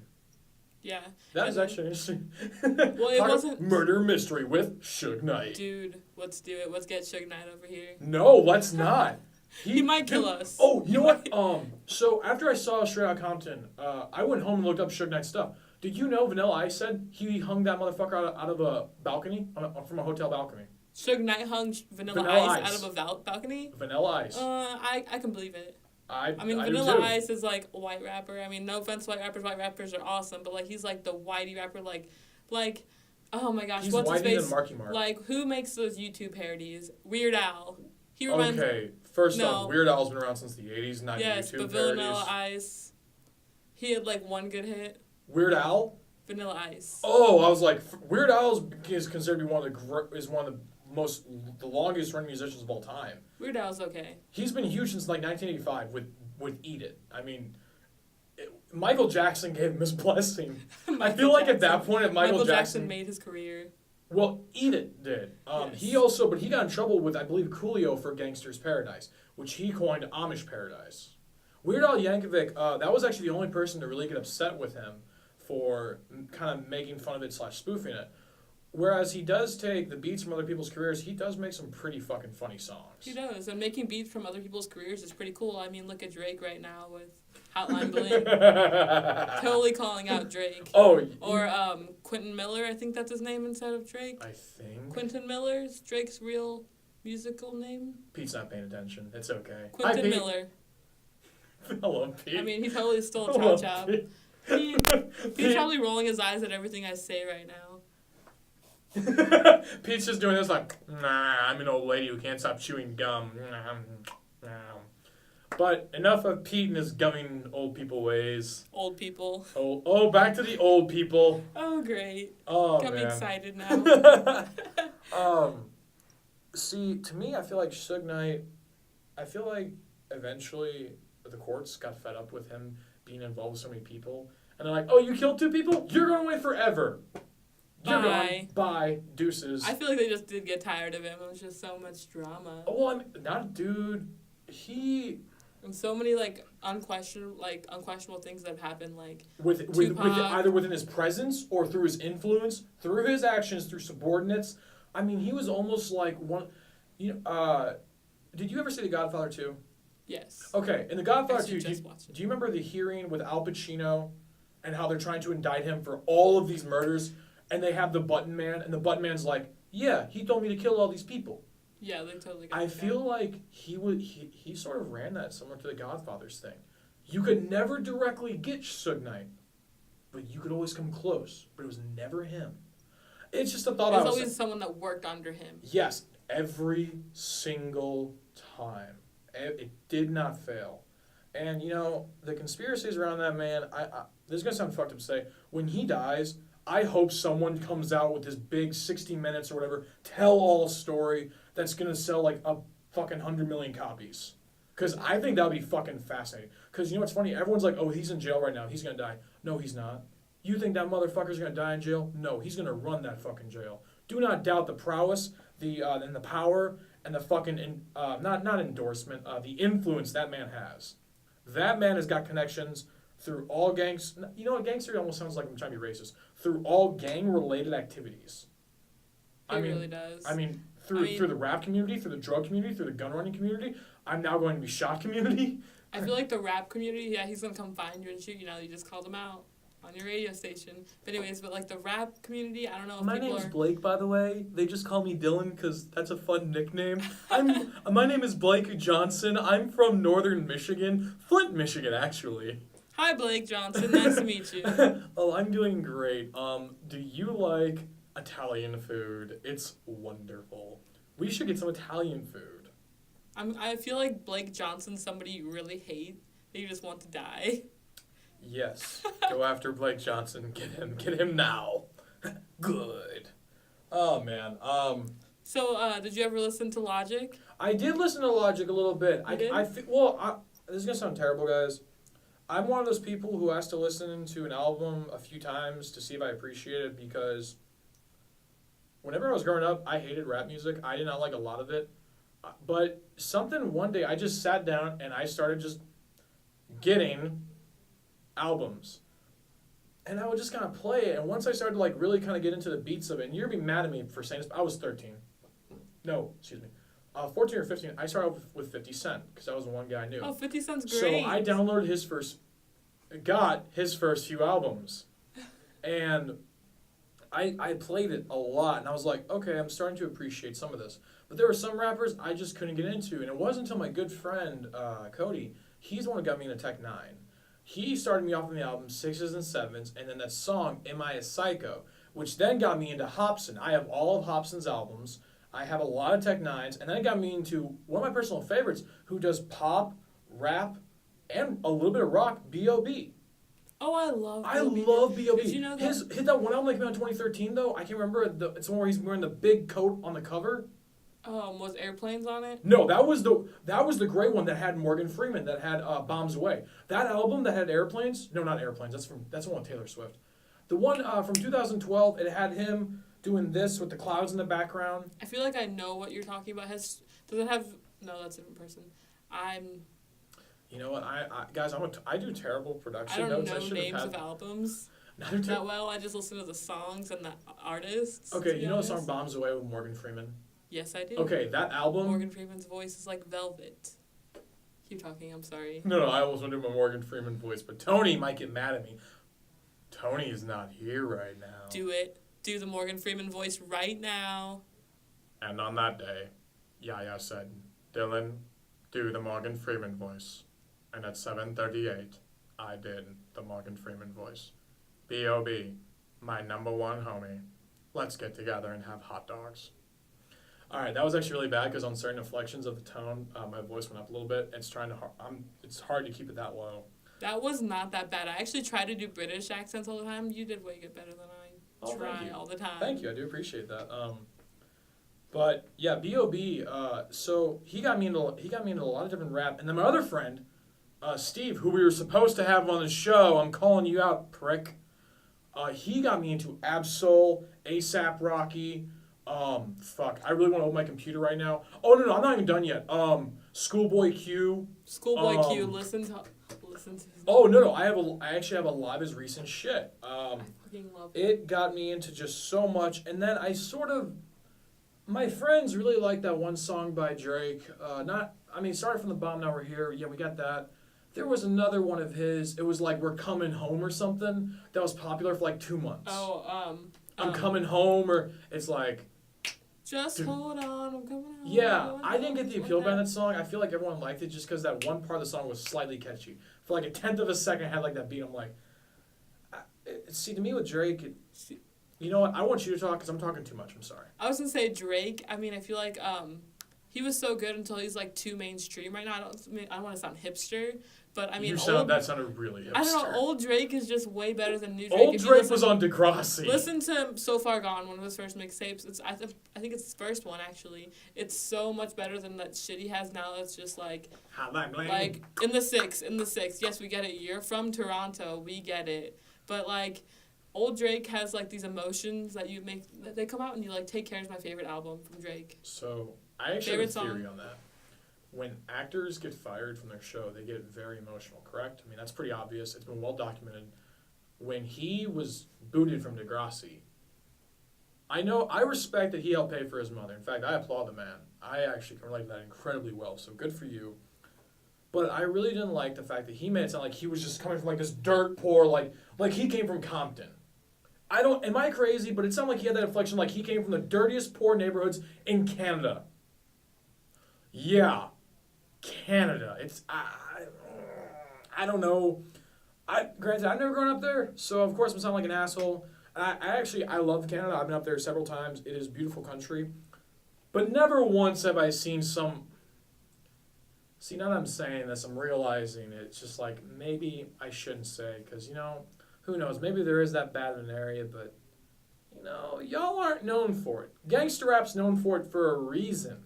Yeah. That is actually interesting. Well, it wasn't murder mystery with Suge Knight. Dude, let's do it. Let's get Suge Knight over here. No, let's not. He might kill us. Oh, you know what? So after I saw Straight Outta Compton, I went home and looked up Suge Knight's stuff. Did you know Vanilla Ice said he hung that motherfucker out of a balcony from a hotel balcony? Suge Knight hung Vanilla Ice out of a balcony? Vanilla Ice. I can believe it. I mean, Vanilla Ice is like a white rapper. I mean, no offense to white rappers. White rappers are awesome, but like he's like the whitey rapper. Like, oh my gosh, he's what's his face? Than Marky Mark. Like, who makes those YouTube parodies? Weird Al. He reminds. Okay, first off, Weird Al's been around since the '80s, not YouTube parodies. Yes, but Vanilla Ice, he had like one good hit. Weird Al. Vanilla Ice. Oh, I was like, Weird Al is considered to be one of the longest running musicians of all time. Weird Al's okay. He's been huge since like 1985 with Eat It. I mean, Michael Jackson gave him his blessing. I feel like at that point, if Michael Jackson made his career. Well, Eat It did. Yes. He got in trouble with, I believe, Coolio for Gangster's Paradise, which he coined Amish Paradise. Weird Al Yankovic, that was actually the only person to really get upset with him for kind of making fun of it / spoofing it. Whereas he does take the beats from other people's careers, he does make some pretty fucking funny songs. He does, and making beats from other people's careers is pretty cool. I mean, look at Drake right now with Hotline Bling. Totally calling out Drake. Oh. Or Quentin Miller, I think that's his name instead of Drake. I think. Quentin Miller is Drake's real musical name. Pete's not paying attention. It's okay. Quentin Miller. Hello, Pete. I mean, he totally stole Chow Chow. He's probably rolling his eyes at everything I say right now. Pete's just doing this like, nah, I'm an old lady who can't stop chewing gum. But enough of Pete and his gumming old people ways. Old people. Oh, back to the old people. Oh, great. Oh, Got man. me excited now. See, to me, I feel like Suge Knight, I feel like eventually the courts got fed up with him being involved with so many people. And they're like, oh, you killed 2 people? You're going away forever. Bye. Bye. Deuces. I feel like they just did get tired of him. It was just so much drama. Oh, well, and so many unquestionable things that have happened, like with either within his presence or through his influence, through his actions, through subordinates. I mean, he was almost like one. Did you ever see The Godfather 2? Yes. Okay, in The Godfather 2, do you remember the hearing with Al Pacino, and how they're trying to indict him for all of these murders? And they have the Button Man, and the Button Man's like, yeah, he told me to kill all these people. Yeah, they totally got I feel like he sort of ran that similar to the Godfather's thing. You could never directly get Suge Knight, but you could always come close. But it was never him. It's just a thought. There's always someone that worked under him. Yes, every single time. It did not fail. And, the conspiracies around that man, this is going to sound fucked up to say, when he dies, I hope someone comes out with this big 60 minutes or whatever, tell-all story that's going to sell like a fucking 100 million copies. Because I think that would be fucking fascinating. Because you know what's funny? Everyone's like, oh, he's in jail right now. He's going to die. No, he's not. You think that motherfucker's going to die in jail? No, he's going to run that fucking jail. Do not doubt the prowess, and the power, and the fucking, not endorsement, the influence that man has. That man has got connections through all gangs. You know what? Gangster almost sounds like I'm trying to be racist. Through all gang-related activities. It really does. I mean, through the rap community, through the drug community, through the gun running community. I'm now going to be shot community. I feel like the rap community, yeah, he's gonna come find you and shoot you now. You just called him out on your radio station. But anyways, like the rap community, I don't know if My people name's are... Blake, by the way. They just call me Dylan because that's a fun nickname. My name is Blake Johnson. I'm from northern Michigan. Flint, Michigan, actually. Hi, Blake Johnson. Nice to meet you. Oh, I'm doing great. Do you like Italian food? It's wonderful. We should get some Italian food. I feel like Blake Johnson's somebody you really hate that you just want to die. Yes. Go after Blake Johnson. Get him now. Good. Oh man. So, did you ever listen to Logic? I did listen to Logic a little bit. You did? This is gonna sound terrible, guys. I'm one of those people who has to listen to an album a few times to see if I appreciate it, because whenever I was growing up, I hated rap music. I did not like a lot of it. But one day I just sat down and I started just getting albums. And I would just kind of play it. And once I started to like really kind of get into the beats of it, and you're going to be mad at me for saying this, but I was 13. No, excuse me. 14 or 15, I started off with 50 Cent because that was the one guy I knew. Oh, 50 Cent's great. So I downloaded got his first few albums. And I played it a lot, and I was like, okay, I'm starting to appreciate some of this. But there were some rappers I just couldn't get into, and it wasn't until my good friend, Cody, he's the one who got me into Tech 9. He started me off on the album 6s and 7s, and then that song, Am I a Psycho, which then got me into Hopsin. I have all of Hopsin's albums. I have a lot of Tech 9s, and then it got me into one of my personal favorites, who does pop, rap, and a little bit of rock, B.O.B. Oh, I love B.O.B. love B.O.B. Did you know that? Hit that one album that came out in 2013, though. I can't remember. It's the one where he's wearing the big coat on the cover. Was Airplanes on it? No, that was the great one that had Morgan Freeman, that had Bombs Away. That album that had Airplanes. No, not Airplanes. That's the one with Taylor Swift. The one from 2012. It had him doing this with the clouds in the background. I feel like I know what you're talking about. Does it have? No, that's a different person. You know what, guys, I do terrible production I notes. don't know names of albums that well. I just listen to the songs and the artists. Okay, you know the song Bombs Away with Morgan Freeman? Yes, I do. Okay, that album... Morgan Freeman's voice is like velvet. Keep talking, I'm sorry. No, I almost want to do my Morgan Freeman voice, but Tony might get mad at me. Tony is not here right now. Do it. Do the Morgan Freeman voice right now. And on that day, Yaya said, Dylan, do the Morgan Freeman voice. And at 7:38, I did the Morgan Freeman voice. B.O.B., my number one homie. Let's get together and have hot dogs. All right, that was actually really bad because on certain inflections of the tone, my voice went up a little bit. It's hard to keep it that low. That was not that bad. I actually try to do British accents all the time. You did way better than I try all the time. Thank you. I do appreciate that. But yeah, B.O.B. So he got me into a lot of different rap, and then my other friend, Steve, who we were supposed to have on the show, I'm calling you out, prick. He got me into Absol, ASAP Rocky. I really want to open my computer right now. Oh no, I'm not even done yet. Schoolboy Q. Schoolboy Q. Listen to. Oh no, I actually have a lot of his recent shit. I fucking love it. It got me into just so much, and then my friends really like that one song by Drake. Started from the bottom, now we're here. Yeah, we got that. There was another one of his. It was like We're Coming Home or something that was popular for like 2 months. I'm coming home, or it's like. Just hold on, I'm coming home. Yeah, I didn't get the appeal behind that song. I feel like everyone liked it just because that one part of the song was slightly catchy. For like a tenth of a second, it had like that beat. I'm like, see, to me with Drake, you know what? I want you to talk because I'm talking too much. I'm sorry. I was gonna say Drake. I mean, I feel like he was so good until he's like too mainstream right now. I don't want to sound hipster, but I mean, that sounded really hipster. I don't know. Old Drake is just way better than new Drake. Old Drake was on Degrassi. Listen to So Far Gone, one of his first mixtapes. I think it's his first one actually. It's so much better than that shit he has now. That's just like in the six. Yes, we get it. You're from Toronto. We get it. But like, old Drake has like these emotions that they come out and you like. Take Care is my favorite album from Drake. So I actually have a theory on that. When actors get fired from their show, they get very emotional, correct? I mean, that's pretty obvious. It's been well documented. When he was booted from Degrassi, I respect that he helped pay for his mother. In fact, I applaud the man. I actually can relate to that incredibly well, so good for you. But I really didn't like the fact that he made it sound like he was just coming from like this dirt poor, like he came from Compton. Am I crazy? But it sounded like he had that inflection like he came from the dirtiest poor neighborhoods in Canada. Yeah, Canada. I don't know. Granted, I've never grown up there, so of course I'm sounding like an asshole. I love Canada. I've been up there several times. It is a beautiful country. But never once have I seen some... See, now that I'm saying this, I'm realizing it's just like, maybe I shouldn't say, because, who knows? Maybe there is that bad of an area, but, y'all aren't known for it. Gangster rap's known for it for a reason.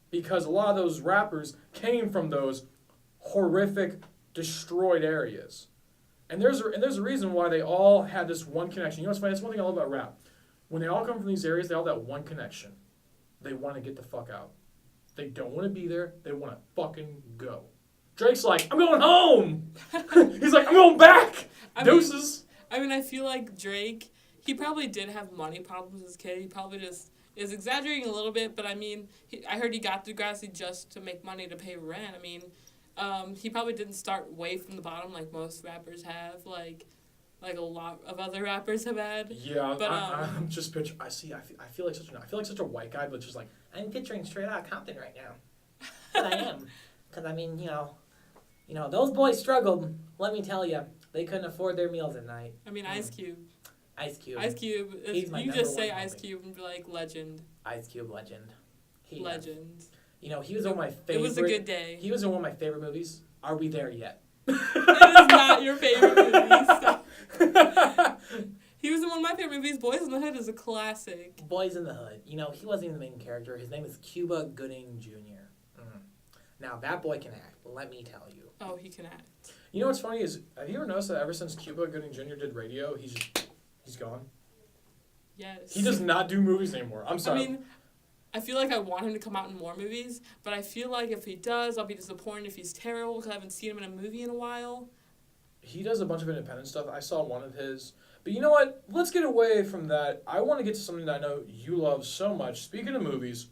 Because a lot of those rappers came from those horrific, destroyed areas. And there's a reason why they all had this one connection. You know what's funny? That's one thing I love about rap. When they all come from these areas, they all have that one connection. They want to get the fuck out. They don't want to be there. They want to fucking go. Drake's like, I'm going home. He's like, I'm going back. Deuces. I feel like Drake, he probably did have money problems as a kid. He probably just is exaggerating a little bit, but I heard he got through Grassy just to make money to pay rent. He probably didn't start way from the bottom like most rappers have, like a lot of other rappers have had. Yeah, but I'm just picturing. I feel like such a white guy, but just like I'm picturing straight out Compton right now. But I am, because those boys struggled. Let me tell you, they couldn't afford their meals at night. Ice Cube. Ice Cube. Ice Cube. You just say Ice Cube and be like legend. Ice Cube legend. Legend. He was one of my favorite. It was a good day. He was in one of my favorite movies. Are we there yet? It is not your favorite movie. He was in one of my favorite movies. Boys in the Hood is a classic. Boys in the Hood. He wasn't even the main character. His name is Cuba Gooding Jr. Now, that boy can act. Let me tell you. Oh, he can act. You know what's funny is, have you ever noticed that ever since Cuba Gooding Jr. did radio, he's gone? Yes. He does not do movies anymore. I'm sorry. I feel like I want him to come out in more movies, but I feel like if he does, I'll be disappointed if he's terrible because I haven't seen him in a movie in a while. He does a bunch of independent stuff. I saw one of his. But you know what? Let's get away from that. I want to get to something that I know you love so much. Speaking of movies,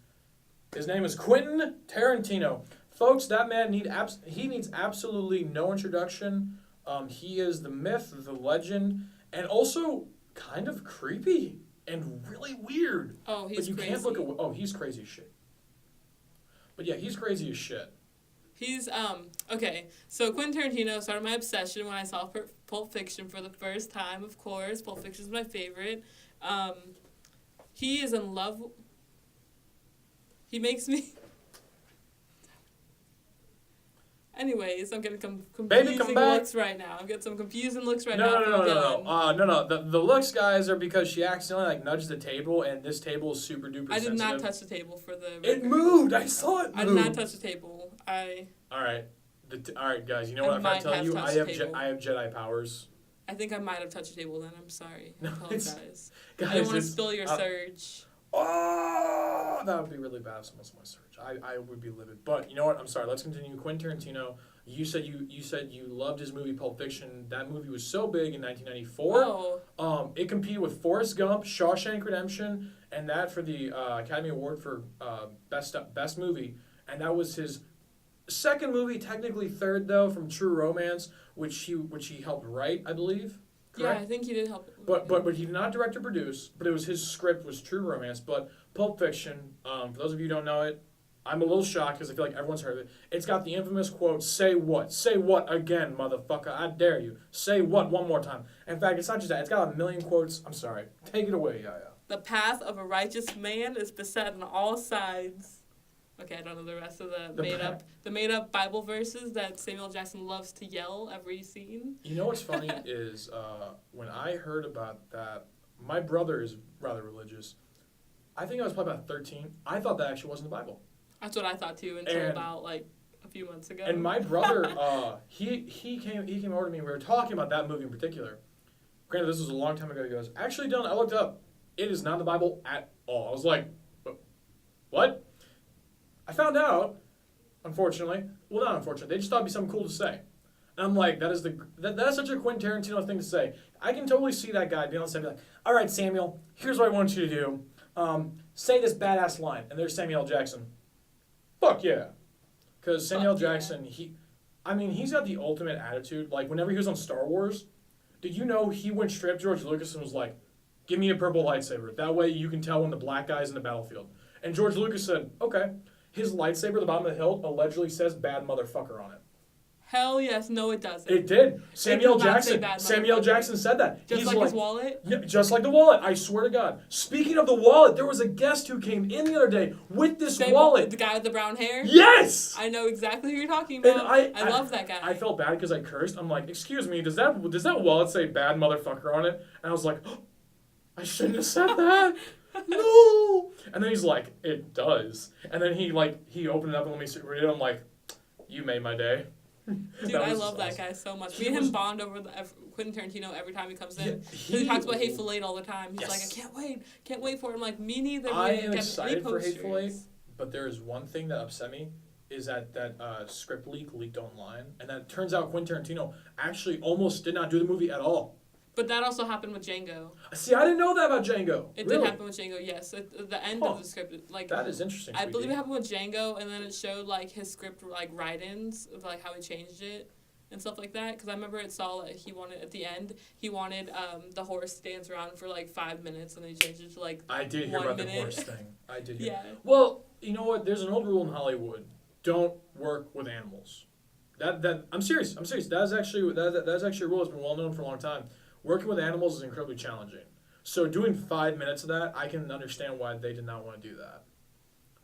his name is Quentin Tarantino. Folks, that man needs absolutely no introduction. He is the myth, the legend, and also kind of creepy. And really weird. Oh, he's crazy. But you can't look at... Oh, he's crazy as shit. But yeah, he's crazy as shit. He's, okay. So Quentin Tarantino started my obsession when I saw Pulp Fiction for the first time, of course. Pulp Fiction is my favorite. He is in love... He makes me... Anyways, I'm getting confusing looks right now. I'm getting some confusing looks right now. No. The looks, guys, are because she accidentally nudged the table, and this table is super duper sensitive. I did not touch the table for the... It moved! I saw it move! I did not touch the table. Alright. Alright, guys, you know what? If I tell you, I have Jedi powers. I think I might have touched the table then. I'm sorry. I apologize. Guys, I didn't want to spill your surge. Oh, that would be really bad if someone saw my surge. I would be livid. But you know what? I'm sorry. Let's continue. Quentin Tarantino. You said you loved his movie Pulp Fiction. That movie was so big in 1994. Oh. It competed with Forrest Gump, Shawshank Redemption, and that for the Academy Award for best movie. And that was his second movie, technically third though, from True Romance, which he helped write, I believe. Correct? Yeah, I think he did help. But he did not direct or produce. But it was his script was True Romance. But Pulp Fiction, for those of you who don't know it, I'm a little shocked because I feel like everyone's heard of it. It's got the infamous quote, "Say what? Say what again, motherfucker? I dare you. Say what one more time." In fact, it's not just that. It's got a million quotes. I'm sorry. Take it away, Yaya. The path of a righteous man is beset on all sides. Okay, I don't know the rest of the made up Bible verses that Samuel Jackson loves to yell every scene. You know what's funny is when I heard about that, my brother is rather religious. I think I was probably about 13. I thought that actually wasn't the Bible. That's what I thought too until about like a few months ago. And my brother, he came over to me. We were talking about that movie in particular. Granted, this was a long time ago. He goes, "Actually, Dylan, I looked up. It is not the Bible at all." I was like, "What?" I found out, unfortunately. Well, not unfortunately. They just thought it'd be something cool to say. And I'm like, that is such a Quentin Tarantino thing to say. I can totally see that guy being on set and be like, all right, Samuel, here's what I want you to do. Say this badass line. And there's Samuel L. Jackson. Fuck yeah. Because Samuel L. Jackson, he's got the ultimate attitude. Like, whenever he was on Star Wars, did you know he went straight up to George Lucas and was like, give me a purple lightsaber. That way you can tell when the black guy's in the battlefield. And George Lucas said, okay. His lightsaber at the bottom of the hilt allegedly says bad motherfucker on it. Hell yes. No, it doesn't. It did. Samuel Jackson said that. Just like his wallet? Yeah, just like the wallet. I swear to God. Speaking of the wallet, there was a guest who came in the other day with this wallet. The guy with the brown hair? Yes! I know exactly who you're talking about. And I love that guy. I felt bad because I cursed. I'm like, excuse me, does that wallet say bad motherfucker on it? And I was like, oh, I shouldn't have said that. No! And then he's like, it does. And then he opened it up and let me read it. I'm like, you made my day. Dude, I love that guy so much. Me and him bond over Quentin Tarantino every time he comes in. He talks about Hateful Eight all the time. He's like, I can't wait for it. I'm like, me neither. I am excited for Hateful Eight, but there is one thing that upset me, is that script leaked online, and that turns out Quentin Tarantino actually almost did not do the movie at all. But that also happened with Django. See, I didn't know that about Django. It did happen with Django, yes. At the end of the script, like that is interesting. I believe it happened with Django, and then it showed like his script like write-ins of like how he changed it and stuff like that. Because I remember it saw like he wanted the horse to dance around for like 5 minutes, and then he changed it to like I did hear 1 about minute. the horse thing. I did hear. Yeah. Well, you know what? There's an old rule in Hollywood: don't work with animals. I'm serious. That is actually a rule that's been well known for a long time. Working with animals is incredibly challenging. So doing 5 minutes of that, I can understand why they did not want to do that.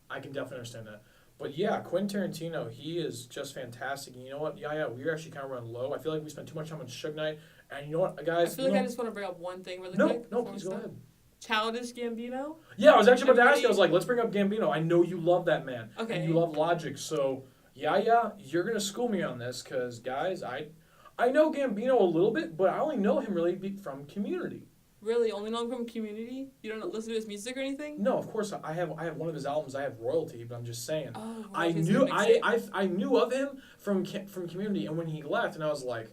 I can definitely understand that. But yeah, Quentin Tarantino, he is just fantastic. And you know what? Yeah, we're actually kind of running low. I feel like we spent too much time on Suge Knight. And you know what, guys? I feel like I just want to bring up one thing really quick. No, please go ahead. Childish Gambino? Yeah, I was actually about to ask you. I was like, let's bring up Gambino. I know you love that man. Okay. And you love Logic. So, yeah, you're going to school me on this because, guys, I know Gambino a little bit, but I only know him really from Community. Really? Only know him from Community? You don't listen to his music or anything? No, of course I have one of his albums. I have Royalty, but I'm just saying. Oh, I knew of him from Community, and when he left, and I was like,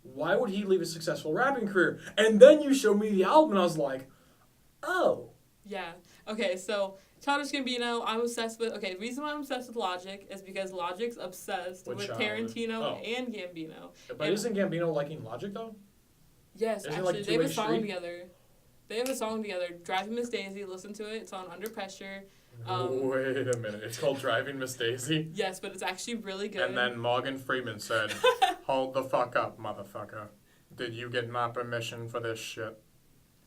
why would he leave a successful rapping career? And then you showed me the album, and I was like, oh. Yeah. Okay, so Childish Gambino, I'm obsessed with. Okay, the reason why I'm obsessed with Logic is because Logic's obsessed with Tarantino and Gambino. But isn't Gambino liking Logic though? Yes, actually, they have a song together. They have a song together, Driving Miss Daisy. Listen to it. It's on Under Pressure. Wait a minute. It's called Driving Miss Daisy? Yes, but it's actually really good. And then Morgan Freeman said, hold the fuck up, motherfucker. Did you get my permission for this shit?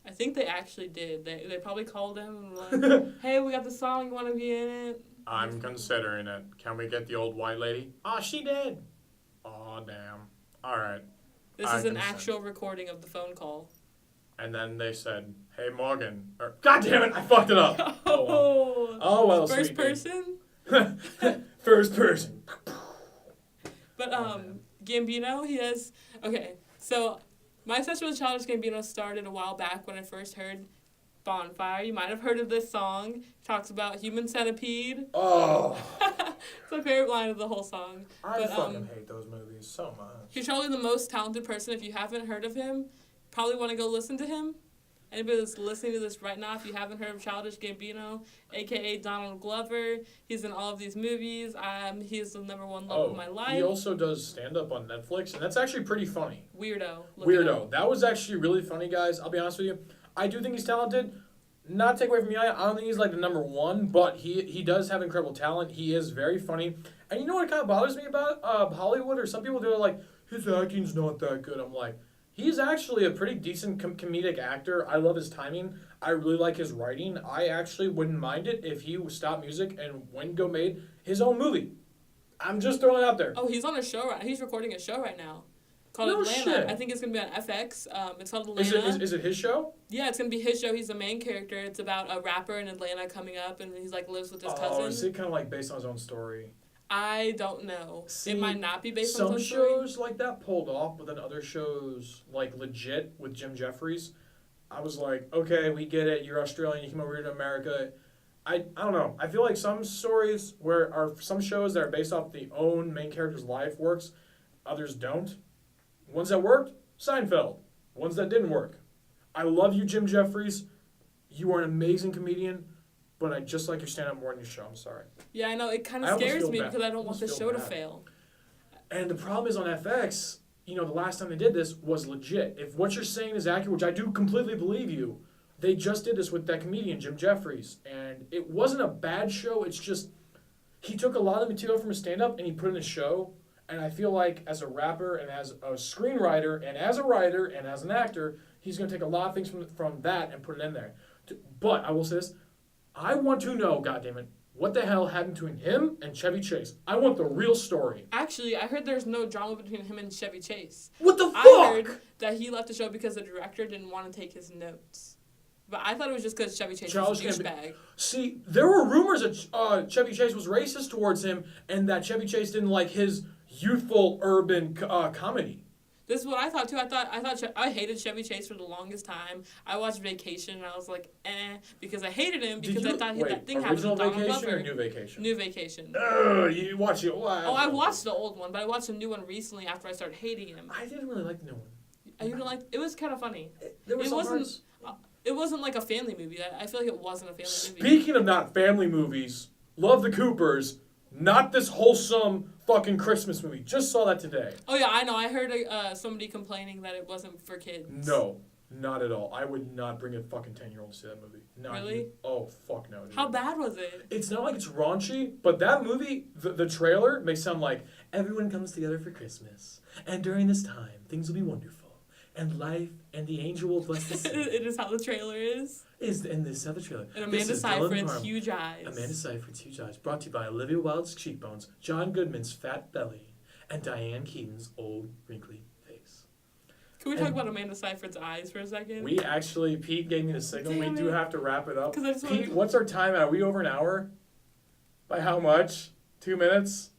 I think they actually did. They probably called him and were like, hey, we got the song. You want to be in it? I'm considering it. Can we get the old white lady? Oh, she did. Oh, damn. All right. This is an actual recording of the phone call. And then they said, hey, Morgan. God damn it, I fucked it up. Oh, well, First person? First person. But Gambino, he has... Okay, so my obsession with Childish Gambino started a while back when I first heard Bonfire. You might have heard of this song. It talks about human centipede. Oh. It's my favorite line of the whole song. I fucking hate those movies so much. He's probably the most talented person. If you haven't heard of him, probably want to go listen to him. Anybody that's listening to this right now, if you haven't heard of Childish Gambino, a.k.a. Donald Glover, he's in all of these movies. He is the number one love of my life. He also does stand-up on Netflix, and that's actually pretty funny. Weirdo. That was actually really funny, guys. I'll be honest with you. I do think he's talented. Not take away from me, I don't think he's like the number one, but he does have incredible talent. He is very funny. And you know what kind of bothers me about Hollywood, or some people do it like, his acting's not that good. I'm like, he's actually a pretty decent comedic actor. I love his timing. I really like his writing. I actually wouldn't mind it if he stopped music and went and go made his own movie. I'm just throwing it out there. Oh, he's on a show he's recording a show right now called Atlanta. Shit. I think it's going to be on FX. It's called Atlanta. Is it his show? Yeah, it's going to be his show. He's the main character. It's about a rapper in Atlanta coming up, and he's like lives with his cousin. Oh, is it kind of like based on his own story? I don't know. See, it might not be based on his own story. Some shows like that pulled off, but then other shows, like Legit with Jim Jeffries, I was like, okay, we get it. You're Australian. You came over here to America. I don't know. I feel like some stories some shows that are based off the own main character's life works, others don't. Ones that worked, Seinfeld. Ones that didn't work. I love you, Jim Jeffries. You are an amazing comedian, but I just like your stand-up more than your show. I'm sorry. Yeah, I know. It kind of scares me because I don't want the show to bad. fail. And the problem is on FX, the last time they did this was legit. If what you're saying is accurate, which I do completely believe you, they just did this with that comedian, Jim Jeffries. And it wasn't a bad show. It's just he took a lot of material from his stand-up and he put it in a show. And I feel like as a rapper and as a screenwriter and as a writer and as an actor, he's going to take a lot of things from that and put it in there. But I will say this. I want to know, goddammit, what the hell happened between him and Chevy Chase? I want the real story. Actually, I heard there's no drama between him and Chevy Chase. What the fuck? I heard that he left the show because the director didn't want to take his notes. But I thought it was just because Chevy Chase was a douchebag. See, there were rumors that Chevy Chase was racist towards him and that Chevy Chase didn't like his youthful urban comedy. This is what I thought too. I hated Chevy Chase for the longest time. I watched Vacation and I was like, because I hated him because I thought that thing happened with Donald Vacation Glover. Or New Vacation? New Vacation. You watch it. Wow. Oh, I watched the old one, but I watched a new one recently after I started hating him. I didn't really like the new one. You didn't like? It was kind of funny. There were some parts. It wasn't like a family movie. I feel like it wasn't a family movie. Speaking of not family movies, love the Coopers. Not this wholesome fucking Christmas movie. Just saw that today. Oh yeah, I know. I heard somebody complaining that it wasn't for kids. No, not at all. I would not bring a fucking 10-year-old to see that movie. Not Really? Even. Oh, fuck no. Dude. How bad was it? It's not like it's raunchy, but that movie, the trailer, may sound like everyone comes together for Christmas. And during this time, things will be wonderful. And life and the angel will bless the city. It is how the trailer is. And this is how the trailer. And Amanda Seyfried's huge eyes. Amanda Seyfried's huge eyes. Brought to you by Olivia Wilde's cheekbones, John Goodman's fat belly, and Diane Keaton's old wrinkly face. Can we talk about Amanda Seyfried's eyes for a second? Pete gave me the signal. Damn we do it. have to wrap it up. Pete, what's our time at? Are we over an hour? By how much? 2 minutes?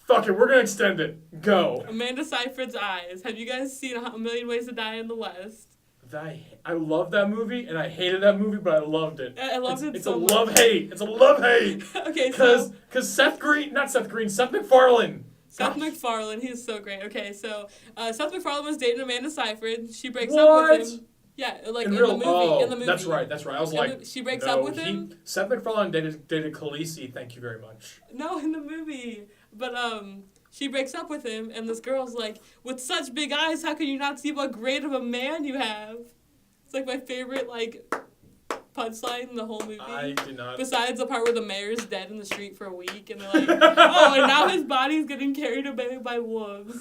Fuck it, we're gonna extend it. Go. Amanda Seyfried's eyes. Have you guys seen A Million Ways to Die in the West? I love that movie, and I hated that movie, but I loved it. I loved it it's so a much. love-hate. It's a love-hate. Okay, so... Because Seth MacFarlane. Seth MacFarlane, he's so great. Okay, so Seth MacFarlane was dating Amanda Seyfried. She breaks up with him. Yeah, like in the movie. Oh, in the movie. That's right. I was like, she breaks up with him. Seth MacFarlane dated Khaleesi. Thank you very much. No, in the movie. But she breaks up with him, and this girl's like, with such big eyes, how can you not see what great of a man you have? It's like my favorite punchline in the whole movie. I did not. Besides the part where the mayor's dead in the street for a week, and they're like, oh, and now his body's getting carried away by wolves.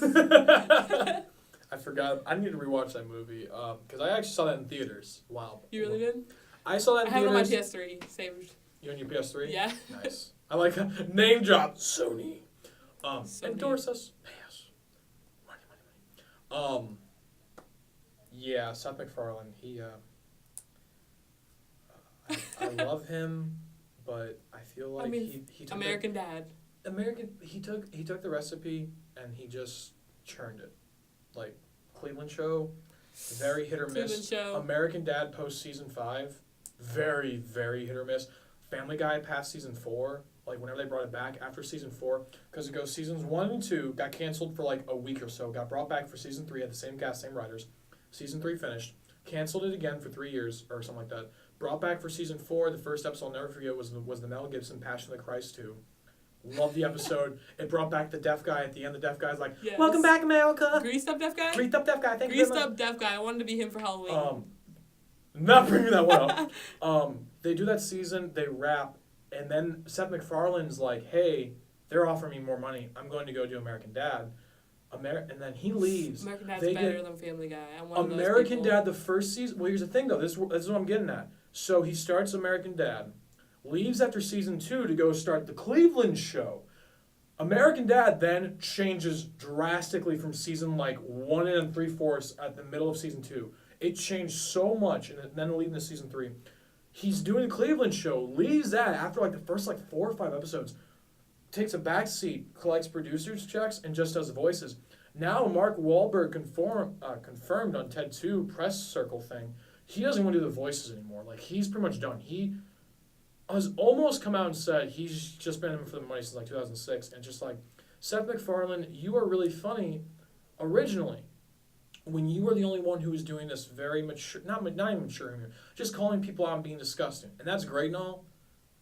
I forgot. I need to rewatch that movie because I actually saw that in theaters. Wow. You really did? I saw that in theaters. I have it on my PS3 saved. You on your PS3? Yeah. Nice. I like name drop Sony. Sony. Endorse us. Pay us. Money. Yeah, Seth MacFarlane. He. I love him, but I feel like he took American Dad. He took the recipe and he just churned it. Like Cleveland Show, very hit or miss. Show. American Dad post season 5, very, very hit or miss. Family Guy past season 4, like whenever they brought it back after season 4, because it goes seasons 1 and 2 got canceled for like a week or so, got brought back for season 3, had the same cast, same writers. Season 3 finished, canceled it again for 3 years or something like that. Brought back for season 4. The first episode I'll never forget was the Mel Gibson Passion of the Christ 2. Love the episode. It brought back the deaf guy at the end. The deaf guy's like, yes. "Welcome back, America." Greased up deaf guy? Greased up deaf guy. Thank you very much. Greased up deaf guy. I wanted to be him for Halloween. Not bringing that one up. They do that season. They wrap, and then Seth MacFarlane's like, "Hey, they're offering me more money. I'm going to go do American Dad." And then he leaves. American Dad's better than Family Guy. I'm one American of those people. Dad, the first season. Well, here's the thing though. This is what I'm getting at. So he starts American Dad, leaves after season 2 to go start the Cleveland Show. American Dad then changes drastically from season 1 and 3/4 at the middle of season 2. It changed so much, and then leading to season 3. He's doing the Cleveland Show, leaves that after the first 4 or 5 episodes, takes a back seat, collects producers' checks, and just does voices. Now Mark Wahlberg confirmed on TED 2 press circle thing, he doesn't want to do the voices anymore. He's pretty much done. He has almost come out and said he's just been in for the money since 2006, and just Seth MacFarlane, you are really funny. originally, when you were the only one who was doing this very mature, not even mature, just calling people out and being disgusting, and that's great and all,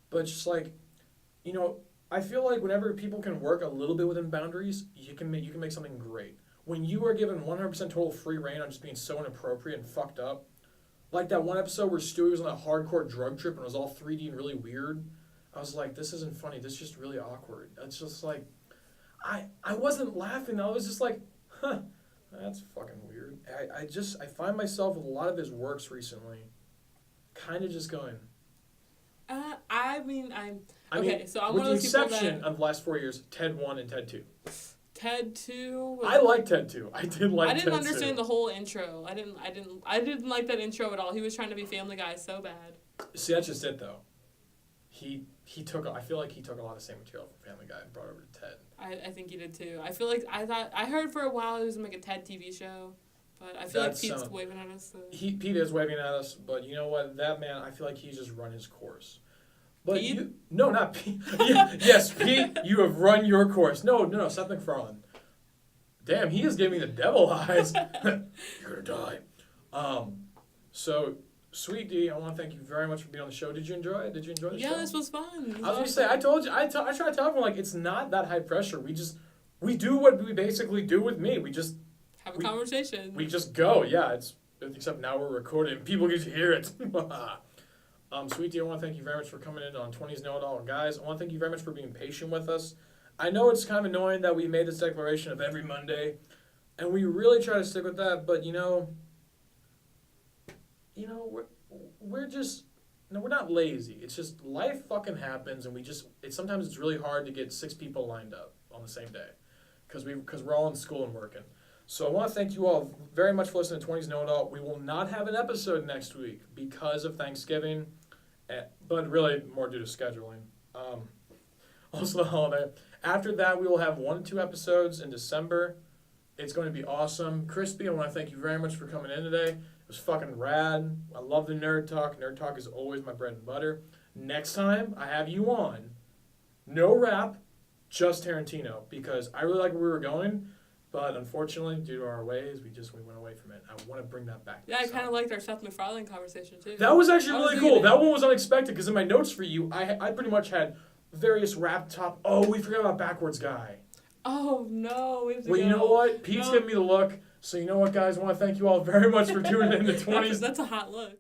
but it's just like, you know, I feel like whenever people can work a little bit within boundaries, you can make something great. When you are given 100% total free reign on just being so inappropriate and fucked up, like that one episode where Stewie was on a hardcore drug trip and it was all 3D and really weird, I was like, this isn't funny. This is just really awkward. It's just like, I wasn't laughing. I was just like, huh, that's fucking weird. I find myself with a lot of his works recently, kind of just going. I mean, so I'm with one the of those people exception that of the last 4 years, Ted 1 and Ted 2. Ted 2. I like Ted 2. I did like. I didn't Ted understand 2. the whole intro. I didn't like that intro at all. He was trying to be Family Guy so bad. See, that's just it though. He took. I feel like he took a lot of the same material from Family Guy and brought it over to Ted. I think he did too. I feel like I heard for a while it was like a Ted TV show, but I feel like Pete's waving at us. So. Pete is waving at us, but you know what? That man, I feel like he's just run his course. But Pete? No, not Pete. Yes, Pete, you have run your course. No, Seth MacFarlane. Damn, he is giving me the devil eyes. You're gonna die. So, Sweet Dee, I want to thank you very much for being on the show. Did you enjoy it? Did you enjoy the show? Yeah, this was fun. I was gonna say, I told you, I try to tell everyone, like, it's not that high pressure. We do what we basically do with me. We just have a conversation. We just go, yeah. Except now we're recording. People get to hear it. Sweet Dee, I want to thank you very much for coming in on 20's Know It All. Guys, I want to thank you very much for being patient with us. I know it's kind of annoying that we made this declaration of every Monday, and we really try to stick with that, but we're not lazy. It's just life fucking happens, and sometimes it's really hard to get 6 people lined up on the same day because we're all in school and working. So I want to thank you all very much for listening to 20's Know It All. We will not have an episode next week because of Thanksgiving, but really more due to scheduling. Also the holiday. After that, we will have 1 to 2 episodes in December. It's going to be awesome. Crispy, I want to thank you very much for coming in today. It was fucking rad. I love the Nerd Talk. Nerd Talk is always my bread and butter. Next time I have you on, no rap, just Taratino, because I really like where we were going, but unfortunately, due to our ways, we went away from it. I want to bring that back. Yeah, I kind of liked our Seth MacFarlane conversation, too. That was actually really cool. That one was unexpected, because in my notes for you, I pretty much had various rap top. Oh, we forgot about Backwards Guy. Oh, no. Well, you know what? Pete's giving me the look. So you know what, guys? I want to thank you all very much for tuning in to 20's. That's a hot look.